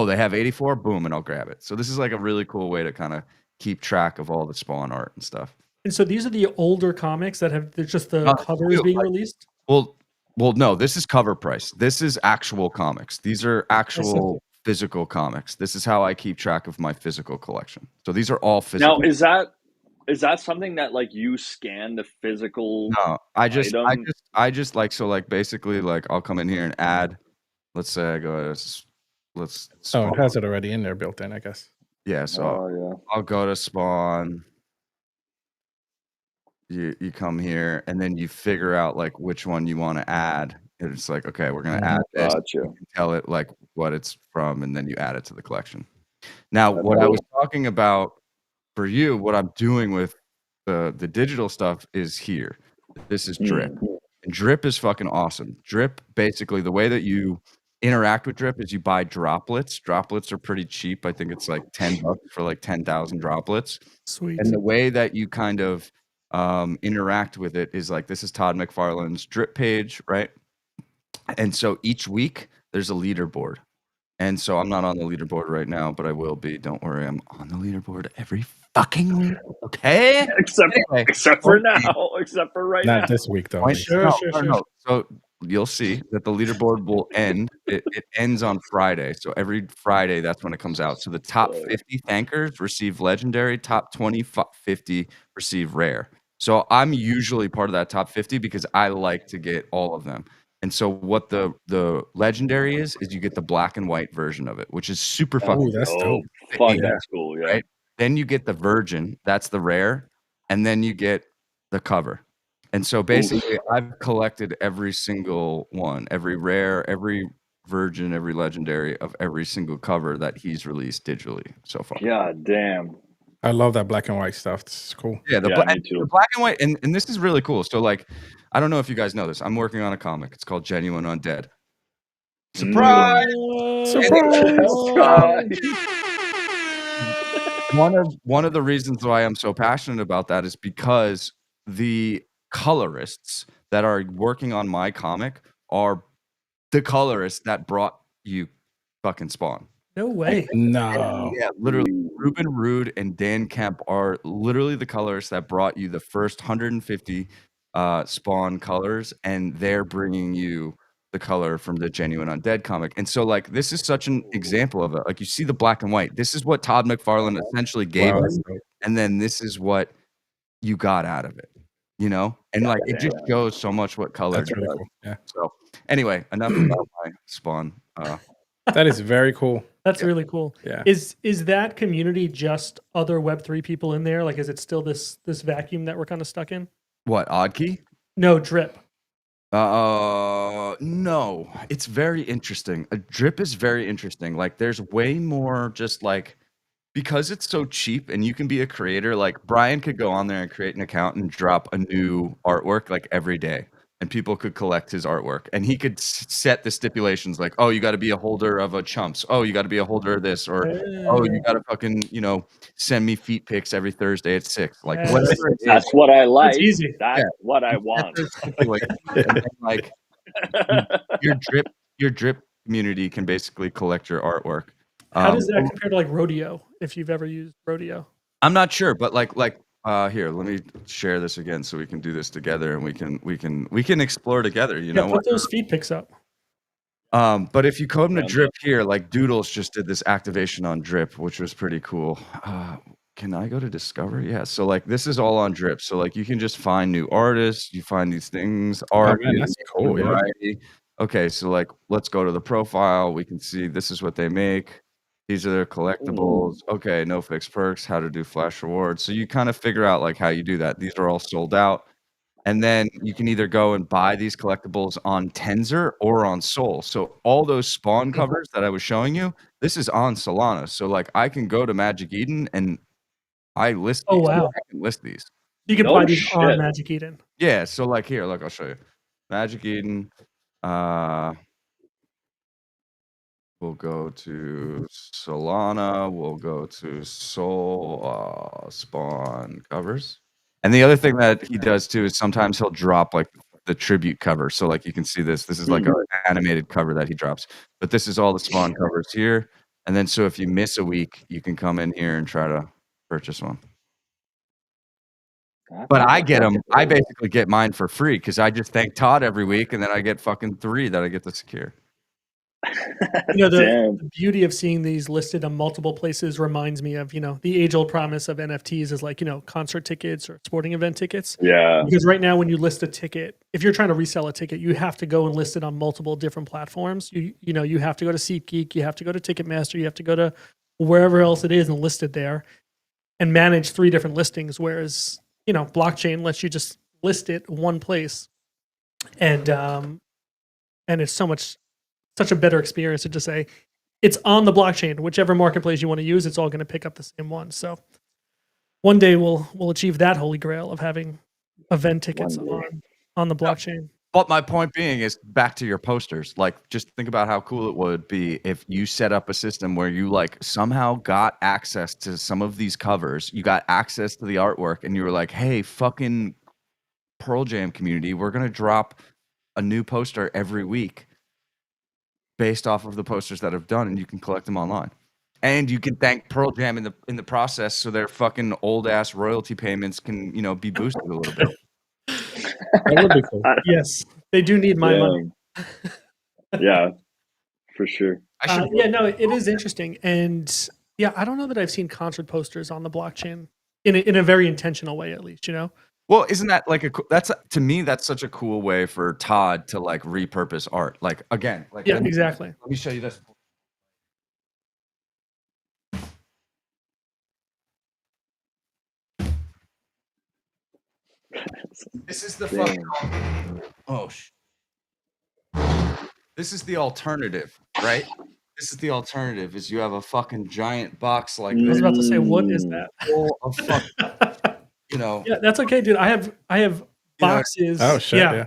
they have 84, boom, and I'll grab it. So this is like a really cool way to kind of keep track of all the Spawn art and stuff. And so these are the older comics that have just the covers dude, being like- released. Well, no, this is cover price. This is actual comics. These are actual physical comics. This is how I keep track of my physical collection. So these are all physical. Now, is that something that like you scan the physical? No, I just like, so like basically like I'll come in here and add, let's say I go to, let's Oh, Spawn. it has it already in there, built in, I guess. Yeah, so Oh yeah. I'll go to Spawn. You come here and then you figure out like which one you want to add. And it's like, okay, we're gonna add this. Gotcha. You can tell it like what it's from, and then you add it to the collection. Now, what I was talking about for you, what I'm doing with the digital stuff is here. This is Drip. And Drip is fucking awesome. Drip, basically, the way that you interact with Drip is you buy droplets. Droplets are pretty cheap. I think it's like $10 for like 10,000 droplets. Sweet. And the way that you kind of interact with it is like, this is Todd McFarlane's Drip page, right? And so each week there's a leaderboard. And so I'm not on the leaderboard right now, but I will be. Don't worry, I'm on the leaderboard every fucking week. Okay. Except Anyway, except for now. Except for right now. Not this week, though. point- Sure. So you'll see that the leaderboard will end. It ends on Friday. So every Friday, that's when it comes out. So the top 50 thankers receive legendary, top 50 receive rare. So I'm usually part of that top 50 because I like to get all of them. And so what the legendary is you get the black and white version of it, which is super fucking Oh, that's dope. Fuck, Yeah. that's cool. Yeah. Right. Then you get the virgin, that's the rare, and then you get the cover. And so basically, I've collected every single one, every rare, every virgin, every legendary of every single cover that he's released digitally so far. God damn. I love that black and white stuff. It's cool. Yeah, Yeah, me the too. black and white, and this is really cool. So, like, I don't know if you guys know this. I'm working on a comic. It's called Genuine Undead. Surprise! Surprise! One of the reasons why I'm so passionate about that is because the colorists that are working on my comic are the colorists that brought you fucking Spawn. No way. No. Yeah, literally. Ruben Rude and Dan Kemp are literally the colorists that brought you the first 150 Spawn colors, and they're bringing you the color from the Genuine Undead comic. And so, like, this is such an example of it. Like, you see the black and white. This is what Todd McFarlane essentially gave Wow, us, that's dope. and then this is what you got out of it. You know, and like it just shows so much what color That's really does. cool. Yeah. So, anyway, enough about my Spawn. That is very cool. That's really cool. Yeah. Is that community just other Web3 people in there? Like, is it still this vacuum that we're kind of stuck in? What, Oddkey? No, Drip. No, it's very interesting. A drip is very interesting. Like, there's way more just like, because it's so cheap and you can be a creator, like Brian could go on there and create an account and drop a new artwork like every day, and people could collect his artwork, and he could set the stipulations like, oh, you got to be a holder of a chumps. Oh, you got to be a holder of this, or oh, you got to fucking, send me feet pics every Thursday at 6. Like, Yes. whatever it is. That's what I like. That's easy. That's Yeah. what I want. Like, and then, like your drip community can basically collect your artwork. How does that compare to like Rodeo? If you've ever used Rodeo, I'm not sure, but here, let me share this again so we can do this together, and we can explore together. You know, put those feed pics up. but if you come to Drip here, like Doodles just did this activation on Drip, which was pretty cool. Can I go to Discover? Yeah. So like this is all on Drip. So like you can just find new artists, you find these things, art. man, that's cool, yeah. Variety. Okay, so like let's go to the profile. We can see this is what they make. These are their collectibles. Okay, no fixed perks, how to do flash rewards. So you kind of figure out like how you do that. These are all sold out. And then you can either go and buy these collectibles on Tenzer or on Sol. So all those Spawn covers that I was showing you, this is on Solana. So like I can go to Magic Eden and I list these. Oh, wow. I can list these. You can No buy these shit. on Magic Eden. Yeah, so like here, look, I'll show you. Magic Eden. We'll go to Solana. We'll go to Sol Spawn covers. And the other thing that he does too is sometimes he'll drop like the tribute cover. So like you can see this. This is like an animated cover that he drops. But this is all the Spawn covers here. And then so if you miss a week, you can come in here and try to purchase one. But I get them. I basically get mine for free because I just thank Todd every week, and then I get fucking 3 that I get to secure. The beauty of seeing these listed on multiple places reminds me of, the age-old promise of NFTs is like, concert tickets or sporting event tickets. Yeah. Because right now when you list a ticket, if you're trying to resell a ticket, you have to go and list it on multiple different platforms. You have to go to SeatGeek, you have to go to Ticketmaster, you have to go to wherever else it is and list it there and manage 3 different listings. Whereas, blockchain lets you just list it one place. And it's such a better experience to just say it's on the blockchain, whichever marketplace you want to use, it's all going to pick up the same one. So one day we'll achieve that holy grail of having event tickets on the blockchain. But my point being is back to your posters. Like, just think about how cool it would be if you set up a system where you like somehow got access to some of these covers, you got access to the artwork, and you were like, hey, fucking Pearl Jam community, we're going to drop a new poster every week based off of the posters that I've done, and you can collect them online. And you can thank Pearl Jam in the process, so their fucking old ass royalty payments can, be boosted a little bit. That would be cool. Yes, they do need my money. Yeah, for sure. It is interesting, and I don't know that I've seen concert posters on the blockchain in a very intentional way, at least. Well, isn't that like to me that's such a cool way for Todd to like repurpose art? Like again, like exactly. Let me show you this. This is the Damn. fucking. Oh This is the alternative, right? This is the alternative. Is you have a fucking giant box like I was this, about to say, what is that? full of fucking, you know. Yeah, that's okay, dude. I have boxes. Oh shit! Yeah.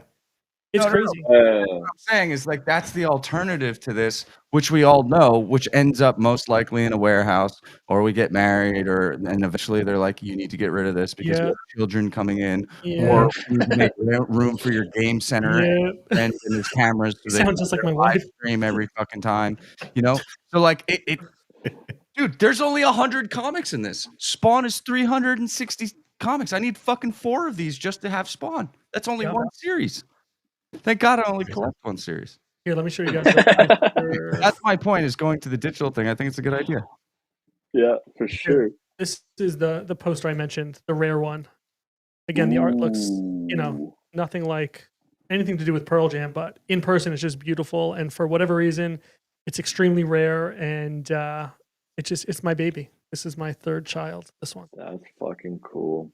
It's No, no, no. crazy. What I'm saying is like that's the alternative to this, which we all know, which ends up most likely in a warehouse, or we get married, and eventually they're like, you need to get rid of this because we Yeah. have children coming in, Yeah. or we need to make room for your game center Yeah. and there's cameras so You they sound can just like live my wife. stream every fucking time, you know. So like it dude, there's only 100 comics in this. Spawn is 360 comics. I need fucking 4 of these just to have Spawn. That's only Yeah. one series. Thank God I only collect one series. Here, let me show you guys. The That's my point, is going to the digital thing. I think it's a good idea. Yeah, for sure. This is the poster I mentioned, the rare one. Again, the art looks, Ooh. nothing like anything to do with Pearl Jam, but in person it's just beautiful. And for whatever reason, it's extremely rare, and it's my baby. This is my third child. This one. That's fucking cool.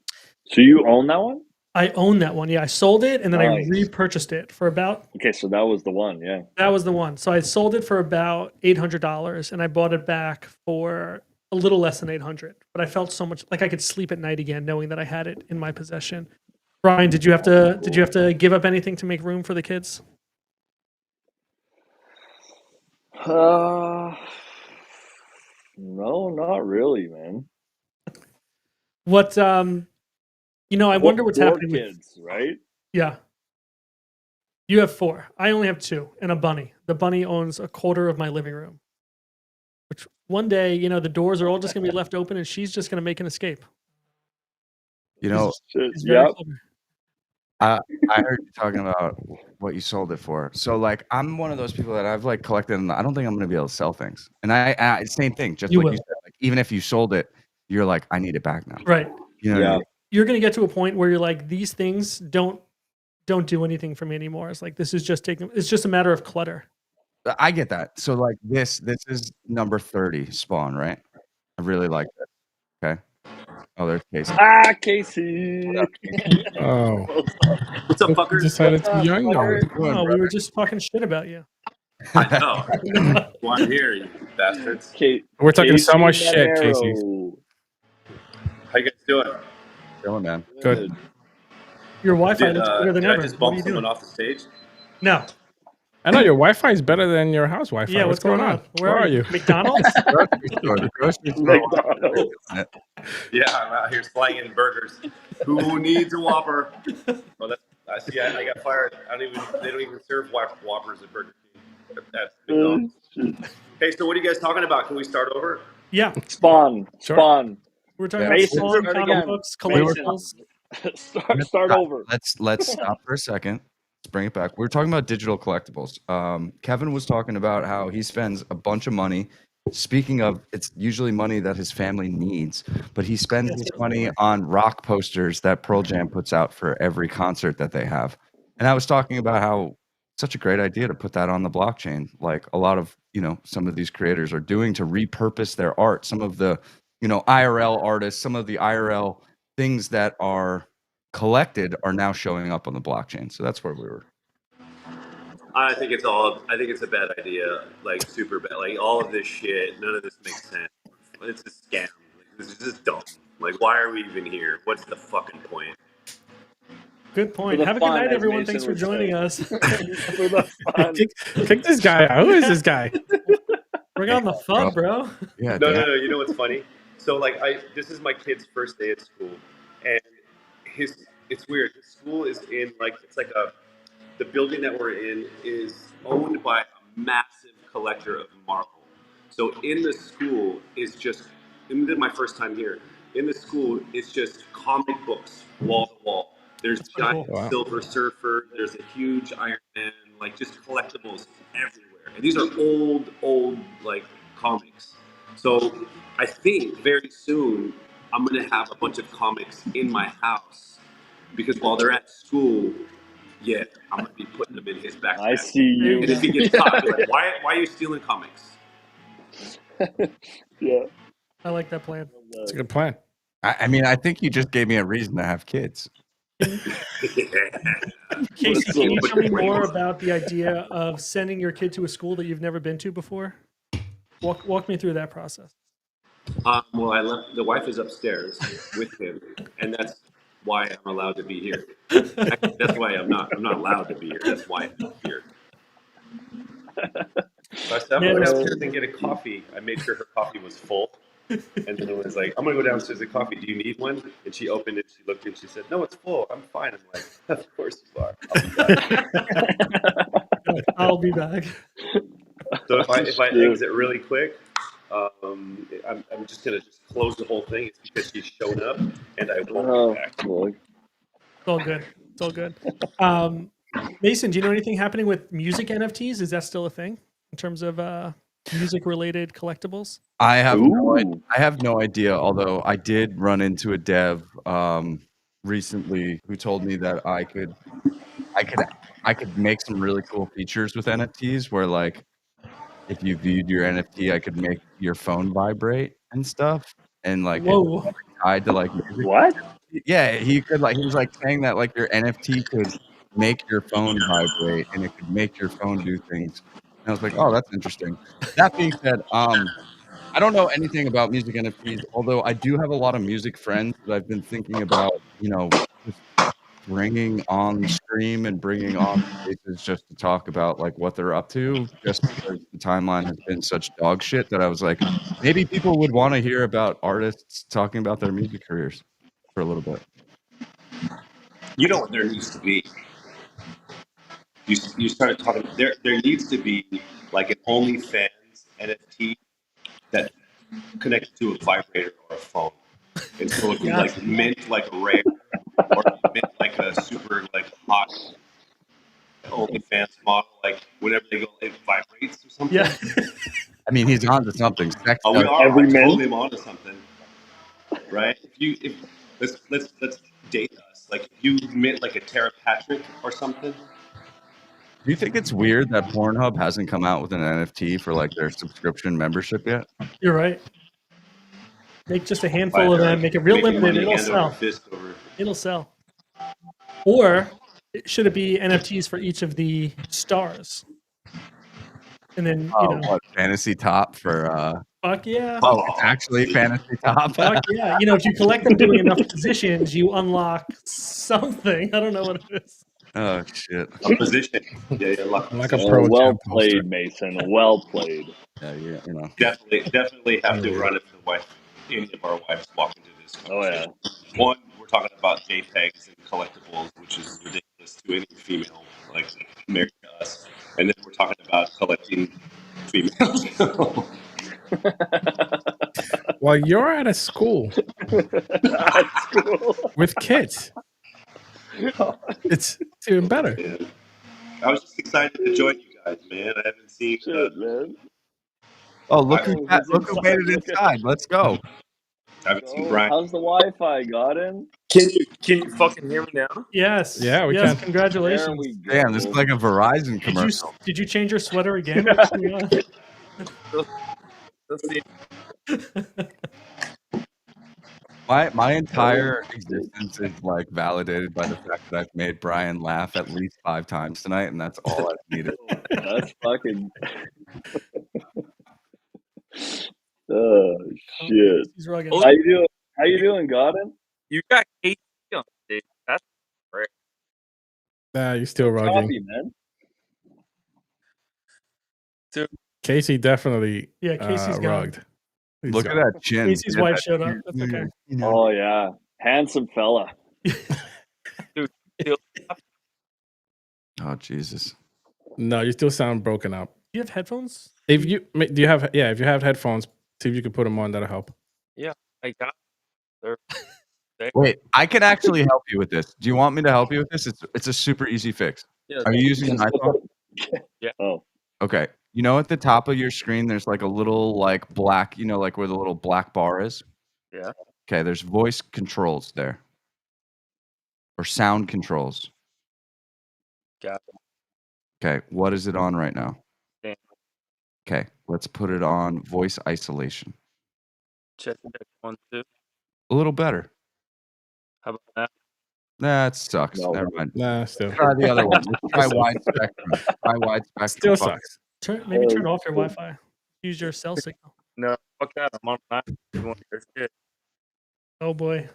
So you own that one? I own that one. Yeah, I sold it and then Nice. I repurchased it for about. Okay, so that was the one. Yeah. That was the one. So I sold it for about $800, and I bought it back for a little less than $800. But I felt so much like I could sleep at night again, knowing that I had it in my possession. Brian, did you have to give up anything to make room for the kids? No, not really, man. What I wonder what's Four happening with kids, right? Yeah. You have 4. I only have 2 and a bunny. The bunny owns a quarter of my living room. Which one day, the doors are all just going to be left open and she's just going to make an escape. You know, It's very Yep. clever. I heard you talking about what you sold it for. So like, I'm one of those people that I've like collected, and I don't think I'm going to be able to sell things. And I same thing, just You like will. you said. Like, even if you sold it, you're like, I need it back now. Right. You know what I Yeah. mean? You're going to get to a point where you're like, these things don't do anything for me anymore. It's like, this is just it's just a matter of clutter. I get that. So like this is number 30 Spawn, right? I really like that. Okay. Oh, there's Casey. Casey. What up, Oh, What's up, you fuckers? decided to What's join up, now. brother? Doing, No, we brother? were just talking shit about you. I know. Why I'm here, you bastards. We're talking so Casey much shit, Casey. Monero. How you guys doing? Chilling, man. Good. Your Wi-Fi Did, looks better than did I ever. just What are bump you someone doing? off the stage? No. I know your Wi-Fi is better than your house Wi-Fi. Yeah, what's going on? Where are you? McDonald's? Grocery store. The grocery store. McDonald's. Yeah, I'm out here slanging burgers. Who needs a Whopper? Oh, that's I see. I got fired. They don't even serve Whoppers at Burger King. At McDonald's. Hey, so what are you guys talking about? Can we start over? Yeah. Spawn. Sure. Spawn. We're talking Yeah. about Mason, Spawn, start comic again. books, Mason. collectibles. Start over. Let's stop for a second. Let's bring it back. We were talking about digital collectibles. Kevin was talking about how he spends a bunch of money. Speaking of, it's usually money that his family needs, but he spends his money on rock posters that Pearl Jam puts out for every concert that they have. And I was talking about how such a great idea to put that on the blockchain, like a lot of some of these creators are doing, to repurpose their art. Some of the IRL artists, some of the IRL things that are collected are now showing up on the blockchain. So that's where we were. I think it's a bad idea. Like super bad. Like all of this shit. None of this makes sense. It's a scam. Like, this is just dumb. Like, why are we even here? What's the fucking point? Good point. the Have a good fun, night, as everyone. Mason Thanks for would joining say. us. For the fun. Kick this guy out. Who is this guy? Bring on the fun, bro. Yeah. No. You know what's funny? So like, this is my kid's first day at school, and it's weird. His school is in the building that we're in is owned by a massive collector of marble. So in the school is just, and this is my first time here. In the school, it's just comic books wall to wall. There's giant cool. Wow. Silver Surfer. There's a huge Iron Man. Like just collectibles everywhere. And these are old like comics. So I think very soon I'm gonna have a bunch of comics in my house because while they're at school, yeah, I'm gonna be putting them in his backpack. I see you. And if he gets caught, I'll be like, why are you stealing comics? Yeah. I like that plan. It's a good plan. I mean, I think you just gave me a reason to have kids. Casey, So can you put tell me the more brains- about the idea of sending your kid to a school that you've never been to before? Walk me through that process. Well, I left. The wife is upstairs with him, and that's why I'm allowed to be here. Actually, that's why I'm not. I'm not allowed to be here. That's why I'm here. So I said, I'm gonna go downstairs and get a coffee. I made sure her coffee was full. And then it was like, I'm gonna go downstairs and get coffee. Do you need one? And she opened it, she looked and she said, no, it's full. I'm fine. I'm like, of course you are. I'll be back. I'll be back. So if I Shit. exit really quick, I'm just gonna just close the whole thing. It's because she's shown up and I won't Oh, be back. boy. It's all good. It's all good. Mason, do you know anything happening with music NFTs? Is that still a thing in terms of music related collectibles? I have Ooh. I have no idea. Although I did run into a dev recently who told me that I could make some really cool features with NFTs where like if you viewed your NFT, I could make your phone vibrate and stuff, and like it's Whoa. tied to like music. What? Yeah, he was like saying that like your NFT could make your phone vibrate and it could make your phone do things. And I was like, oh, that's interesting. That being said, I don't know anything about music NFTs, although I do have a lot of music friends that I've been thinking about, just bringing on stream and bringing on spaces just to talk about like what they're up to, just because the timeline has been such dog shit that I was like, maybe people would want to hear about artists talking about their music careers for a little bit. You know what there needs to be? You started talking. There needs to be like an OnlyFans NFT that connected to a vibrator or a phone, and so it can like mint like rare or mint like a super like hot OnlyFans model. Like whenever they go, it vibrates or something. Yeah. I mean, he's on to something. Sex Oh, we does- are. Every I told mint? him onto something, right? If let's date us. Like if you mint like a Tara Patrick or something. Do you think it's weird that Pornhub hasn't come out with an NFT for like their subscription membership yet? You're right. Make just a handful of They're, them. like, Make it real making limited. money It'll hand over sell. fist over. It'll sell. Or should it be NFTs for each of the stars? And then, you know, What fantasy top for fuck yeah. oh, it's actually fantasy top. Fuck yeah. You know, if you collect them doing enough positions, you unlock something. I don't know what it is. Oh shit. A position. Yeah, luck. Like a Oh, Pro well Jam poster. played, Mason. Well played. Yeah, you know. Definitely have to run it to the wife. Any of our wives walk into this Oh, yeah. conversation. One, we're talking about JPEGs and collectibles, which is ridiculous to any female like married to us. And then we're talking about collecting females. Well, you're at a school That's cool. with kids. It's even better. Yeah. I was just excited to join you guys, man. I haven't seen. Shit, man. Oh, look Oh, who he's look who made it inside. inside. Let's go. I haven't seen Oh, Brian. how's the Wi-Fi? Got in? Can you fucking hear me now? Yes. Yeah, we yes. can. There Congratulations. we go. Damn, this is like a Verizon commercial. Did you change your sweater again? What's going on? Let's see. My entire existence is like validated by the fact that I've made Brian laugh at least 5 times tonight, and that's all I've needed. That's fucking. Oh shit! He's rugged. How you doing? How you doing, Godin? You got KT on stage. That's rare. Nah, you're still rugging. Copy, man. Casey definitely Yeah, Casey's gone. rugged. He's Look at gone. that chin. Casey's Yeah, wife that- showed up. That's okay. you know. Oh yeah, handsome fella. Oh Jesus. No, you still sound broken up. Do you have headphones? If you if you have headphones, see if you can put them on. That'll help. I got. Wait, I can actually help you with this. Do you want me to help you with this? It's a super easy fix. Yeah. Are you using an iPhone? Yeah. Oh, Okay. You know at the top of your screen there's like a little like black, like where the little black bar is? Yeah. Okay, there's voice controls there. Or sound controls. Got Okay, what is it on right now? Damn. Okay, let's put it on voice isolation. check 1, 2. A little better. How about that? Nah, it sucks. No. Never mind. Nah, still Try the other one. Let's try wide spectrum. Try wide spectrum. still Fuck. sucks. Maybe turn off your Wi-Fi. Use your cell signal. No, fuck that. I'm on 9. You want your shit. Oh boy.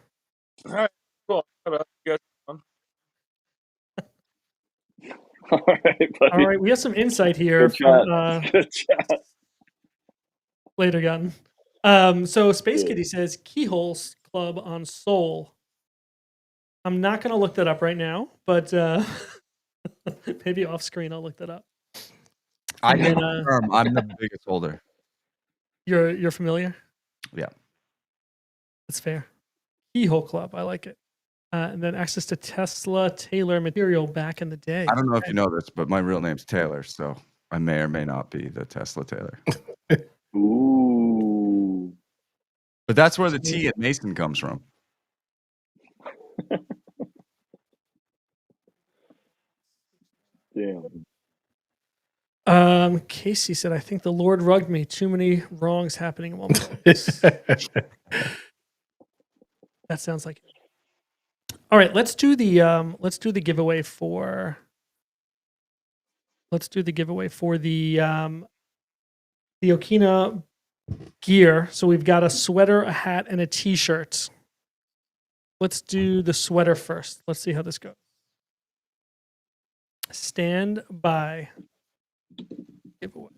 All right, cool. You guys fun. All right, buddy. All right, we have some insight here Good from chat. Good chat. later gun. So Space Yeah. Kitty says Keyhole Club on Soul. I'm not gonna look that up right now, but maybe off screen I'll look that up. I And can then, confirm I'm the biggest holder. You're familiar? Yeah. That's fair. Keyhole Club, I like it. And then access to Tesla Taylor material back in the day. I don't know if you know this, but my real name's Taylor, so I may or may not be the Tesla Taylor. Ooh. But that's where the T in Mason comes from. Damn. Casey said, I think the Lord rugged me. Too many wrongs happening at one place. That sounds like it. All right, let's do the giveaway for the Okina gear. So we've got a sweater, a hat, and a t-shirt. Let's do the sweater first. Let's see how this goes. Stand by. Giveaway.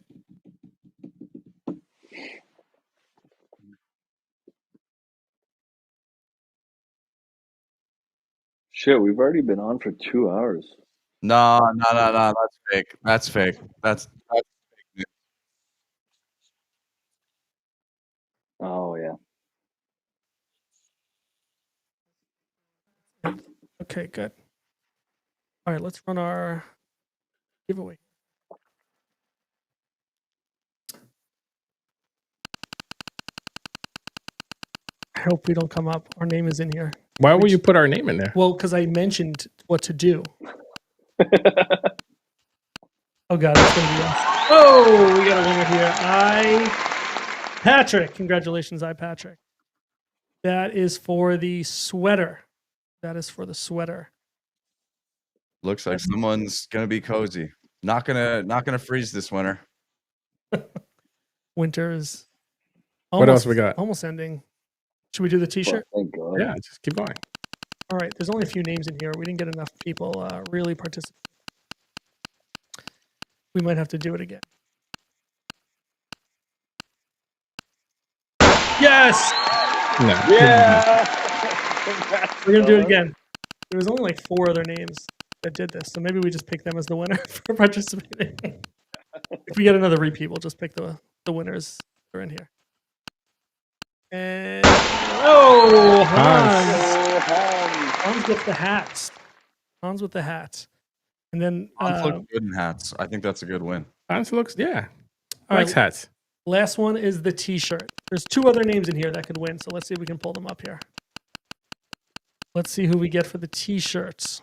Shit, we've already been on for 2 hours. No, that's fake. That's fake. That's fake news. Oh yeah. Okay, good. All right, let's run our giveaway. I hope we don't come up. Our name is in here. Why would you put our name in there? Well, because I mentioned what to do. Oh god, it's gonna be us. Oh, we got a winner here. Patrick. Congratulations, Patrick. That is for the sweater. Looks like someone's gonna be cozy. Not gonna freeze this winter. Winter is What else we got? almost ending. Should we do the t-shirt? Oh, thank God. Yeah, just keep going. All right, there's only a few names in here. We didn't get enough people really participate. We might have to do it again. Yes! No. Yeah. We're going to do it again. There was only like 4 other names that did this, so maybe we just pick them as the winner for participating. If we get another repeat, we'll just pick the winners that are in here. And Hans with the hats. Hans with the hats. And then Hans looks good in hats. I think that's a good win. Hans looks, yeah. all Likes right, hats. last one is the t-shirt. There's 2 other names in here that could win, so let's see if we can pull them up here. Let's see who we get for the t-shirts.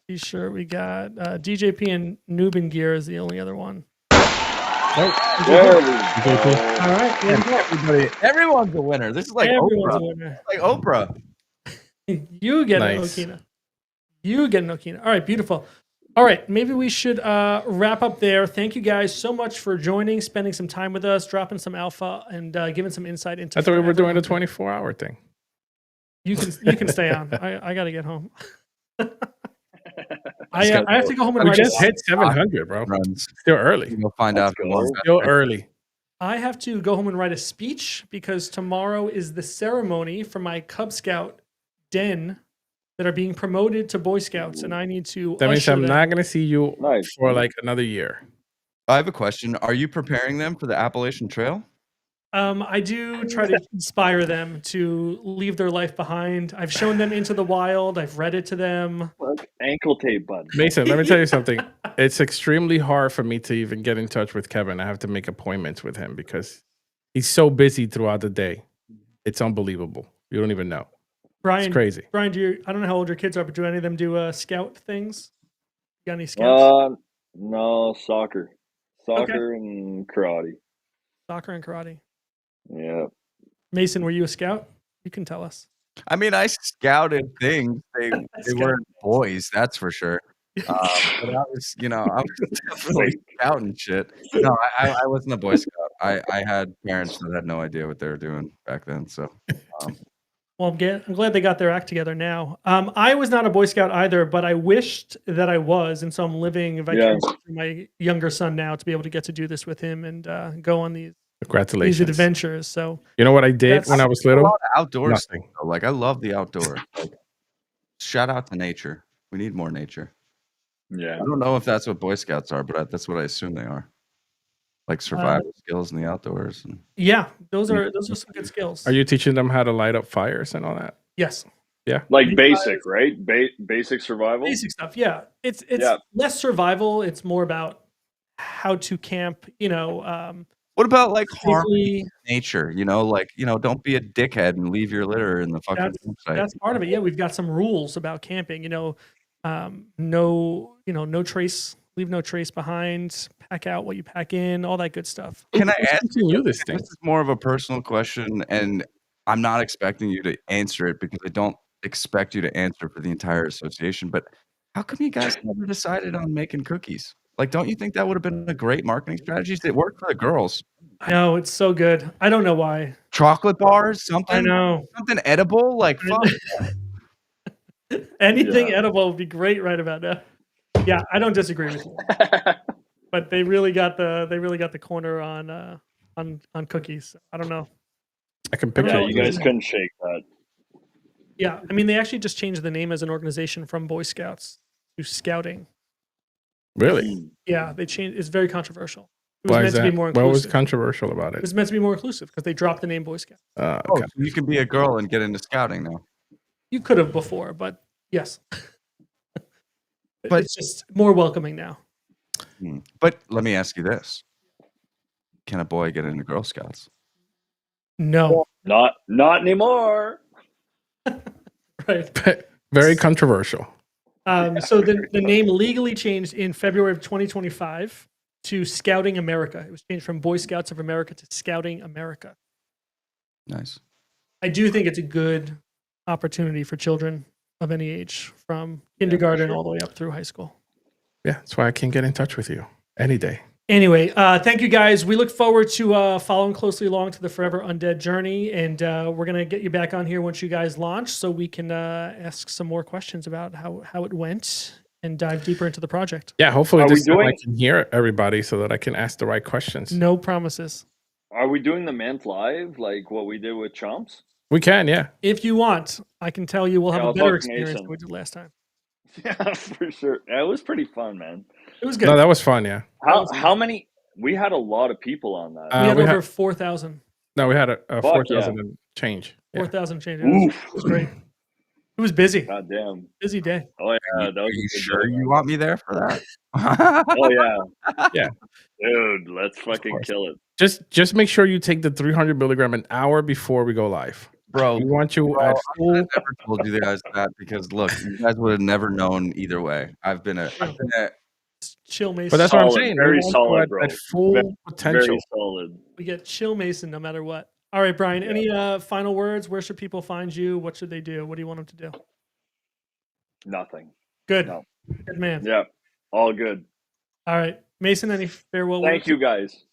T-shirt, we got DJP and Nubin Gear is the only other one. There we All go. right, there we go. Everyone's a winner. This is like Everyone's a Oprah. winner. Like Oprah. You get Nice. an Okina. You get an Okina. All right, beautiful. All right, maybe we should wrap up there. Thank you guys so much for joining, spending some time with us, dropping some alpha, and giving some insight into. I thought we were doing a Forever. 24-hour thing. You can stay on. I got to get home. I have to go home and We write. just hit 700, bro. Runs. Still early. You'll find out. Let's who won. go. Still early. I have to go home and write a speech because tomorrow is the ceremony for my Cub Scout den that are being promoted to Boy Scouts, and I need to. That means usher I'm them. not going to see you Nice. for like another year. I have a question. Are you preparing them for the Appalachian Trail? I do try to inspire them to leave their life behind. I've shown them Into the Wild. I've read it to them. Look, ankle tape button. Mason, let me tell you something. It's extremely hard for me to even get in touch with Kevin. I have to make appointments with him because he's so busy throughout the day. It's unbelievable. You don't even know. Brian, It's crazy. Brian, I don't know how old your kids are, but do any of them do scout things? You got any scouts? No, soccer and karate. Soccer and karate. Yeah. Mason, were you a scout? You can tell us. I mean, I scouted things. They weren't boys, that's for sure. But I was, I was definitely scouting shit. No, I wasn't a Boy Scout. I had parents that had no idea what they were doing back then. So, Well, I'm glad they got their act together now. I was not a Boy Scout either, but I wished that I was, and so I'm living vicariously through my younger son now to be able to get to do this with him and go on these Congratulations. adventures. So You know what I did when I was a little? lot of outdoors. Nothing. Though. Like I love the outdoors. Like, shout out to nature. We need more nature. Yeah. I don't know if that's what Boy Scouts are, but that's what I assume they are. Like survival skills in the outdoors. And yeah, those are some good skills. Are you teaching them how to light up fires and all that? Yes. Yeah. Like basic, right? Basic survival. Basic stuff. Yeah. It's Yeah. less survival. It's more about how to camp, what about like harmony safely. nature? Don't be a dickhead and leave your litter in the fucking campsite. That's part of it. Yeah, we've got some rules about camping. No trace, leave no trace behind. Pack out what you pack in, all that good stuff. Can I ask you this thing? This is more of a personal question, and I'm not expecting you to answer it because I don't expect you to answer for the entire association. But how come you guys never decided on making cookies? Like, don't you think that would have been a great marketing strategy? It worked for the girls. I know, it's so good. I don't know why. Chocolate bars, something. I know. Something edible, like fuck. Anything edible would be great right about now. Yeah, I don't disagree with you. But they really got the corner on cookies. I don't know. I can picture Yeah, you guys couldn't shake that. Yeah, I mean they actually just changed the name as an organization from Boy Scouts to Scouting. Really? Yeah, they changed. It's very controversial. It was Why meant is to be that? more What inclusive. was controversial about It it? was meant to be more inclusive because they dropped the name Boy Scout. So you can be a girl and get into scouting now. You could have before, but yes. But it's just more welcoming now. But let me ask you this: can a boy get into Girl Scouts? No. Not anymore. Right. Very controversial. So the name legally changed in February of 2025 to Scouting America. It was changed from Boy Scouts of America to Scouting America. Nice. I do think it's a good opportunity for children of any age, from kindergarten all the way up through high school. Yeah, that's why I can get in touch with you any day. Anyway, thank you guys. We look forward to following closely along to the Forever Undead journey, and we're gonna get you back on here once you guys launch, so we can ask some more questions about how it went and dive deeper into the project. Yeah, hopefully Are we this time I doing- can hear everybody so that I can ask the right questions. No promises. Are we doing the Ment live like what we did with Chomps? We can, yeah. If you want, I can tell you we'll have Yeah, a better Buck experience Nation. than we did last time. Yeah, for sure. It was pretty fun, man. It was good. No, that was fun, yeah. How many? We had a lot of people on that. we had we over had- 4,000. No, we had a Fuck 4,000 and change. Yeah. 4,000 change. Oof. It was great. It was busy. God damn. Busy day. Oh yeah, that Are was you a good sure day, you man. want me there for that? Oh yeah. Yeah. Dude, let's fucking course. kill it. Just make sure you take the 300 milligram an hour before we go live. Bro, We want you Bro, at I full. never told you guys that because look, you guys would have never known either way. I've been at Chill Mason. But that's what I'm Solid, saying. very We want you solid, at, bro. at full Very- potential. Very solid. We get Chill Mason no matter what. All right, Brian, any final words? Where should people find you? What should they do? What do you want them to do? Nothing. Good. No. Good man. Yeah. All good. All right. Mason, any farewell words? Thank you guys.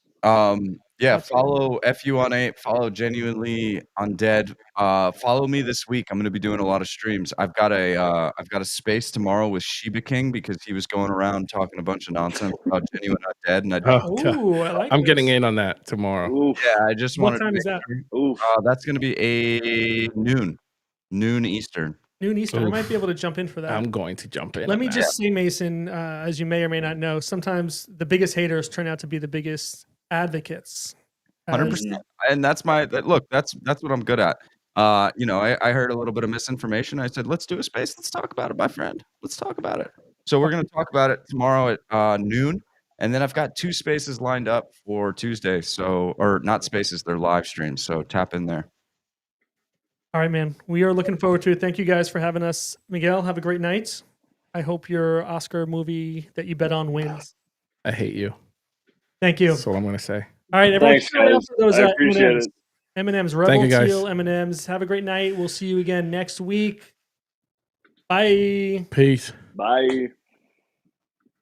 Yeah, follow FU18, follow Genuinely Undead. Follow me this week. I'm gonna be doing a lot of streams. I've got a space tomorrow with Shiba King because he was going around talking a bunch of nonsense about Genuine Undead, and Oh, God. Ooh, I like I'm getting this. in on that tomorrow. Oof. I just What wanted time to is that? Oof. that's gonna be a noon Eastern. Noon Eastern. I Oof. might be able to jump in for that. I'm going to jump in. Let on me that. just say, Mason, as you may or may not know, sometimes the biggest haters turn out to be the biggest advocates. 100%. And that's look. That's what I'm good at. I heard a little bit of misinformation. I said, let's do a space. Let's talk about it, my friend. Let's talk about it. So we're gonna talk about it tomorrow at noon, and then I've got 2 spaces lined up for Tuesday. So, or not spaces, they're live streams. So tap in there. All right, man. We are looking forward to it. Thank you guys for having us. Miguel, have a great night. I hope your Oscar movie that you bet on wins. I hate you. Thank you. That's all I'm going to say. All right, everyone. Thanks, guys. Those, I appreciate M&Ms. it. M&M's Rebel Thank you, guys. Teal M&M's. Have a great night. We'll see you again next week. Bye. Peace. Bye.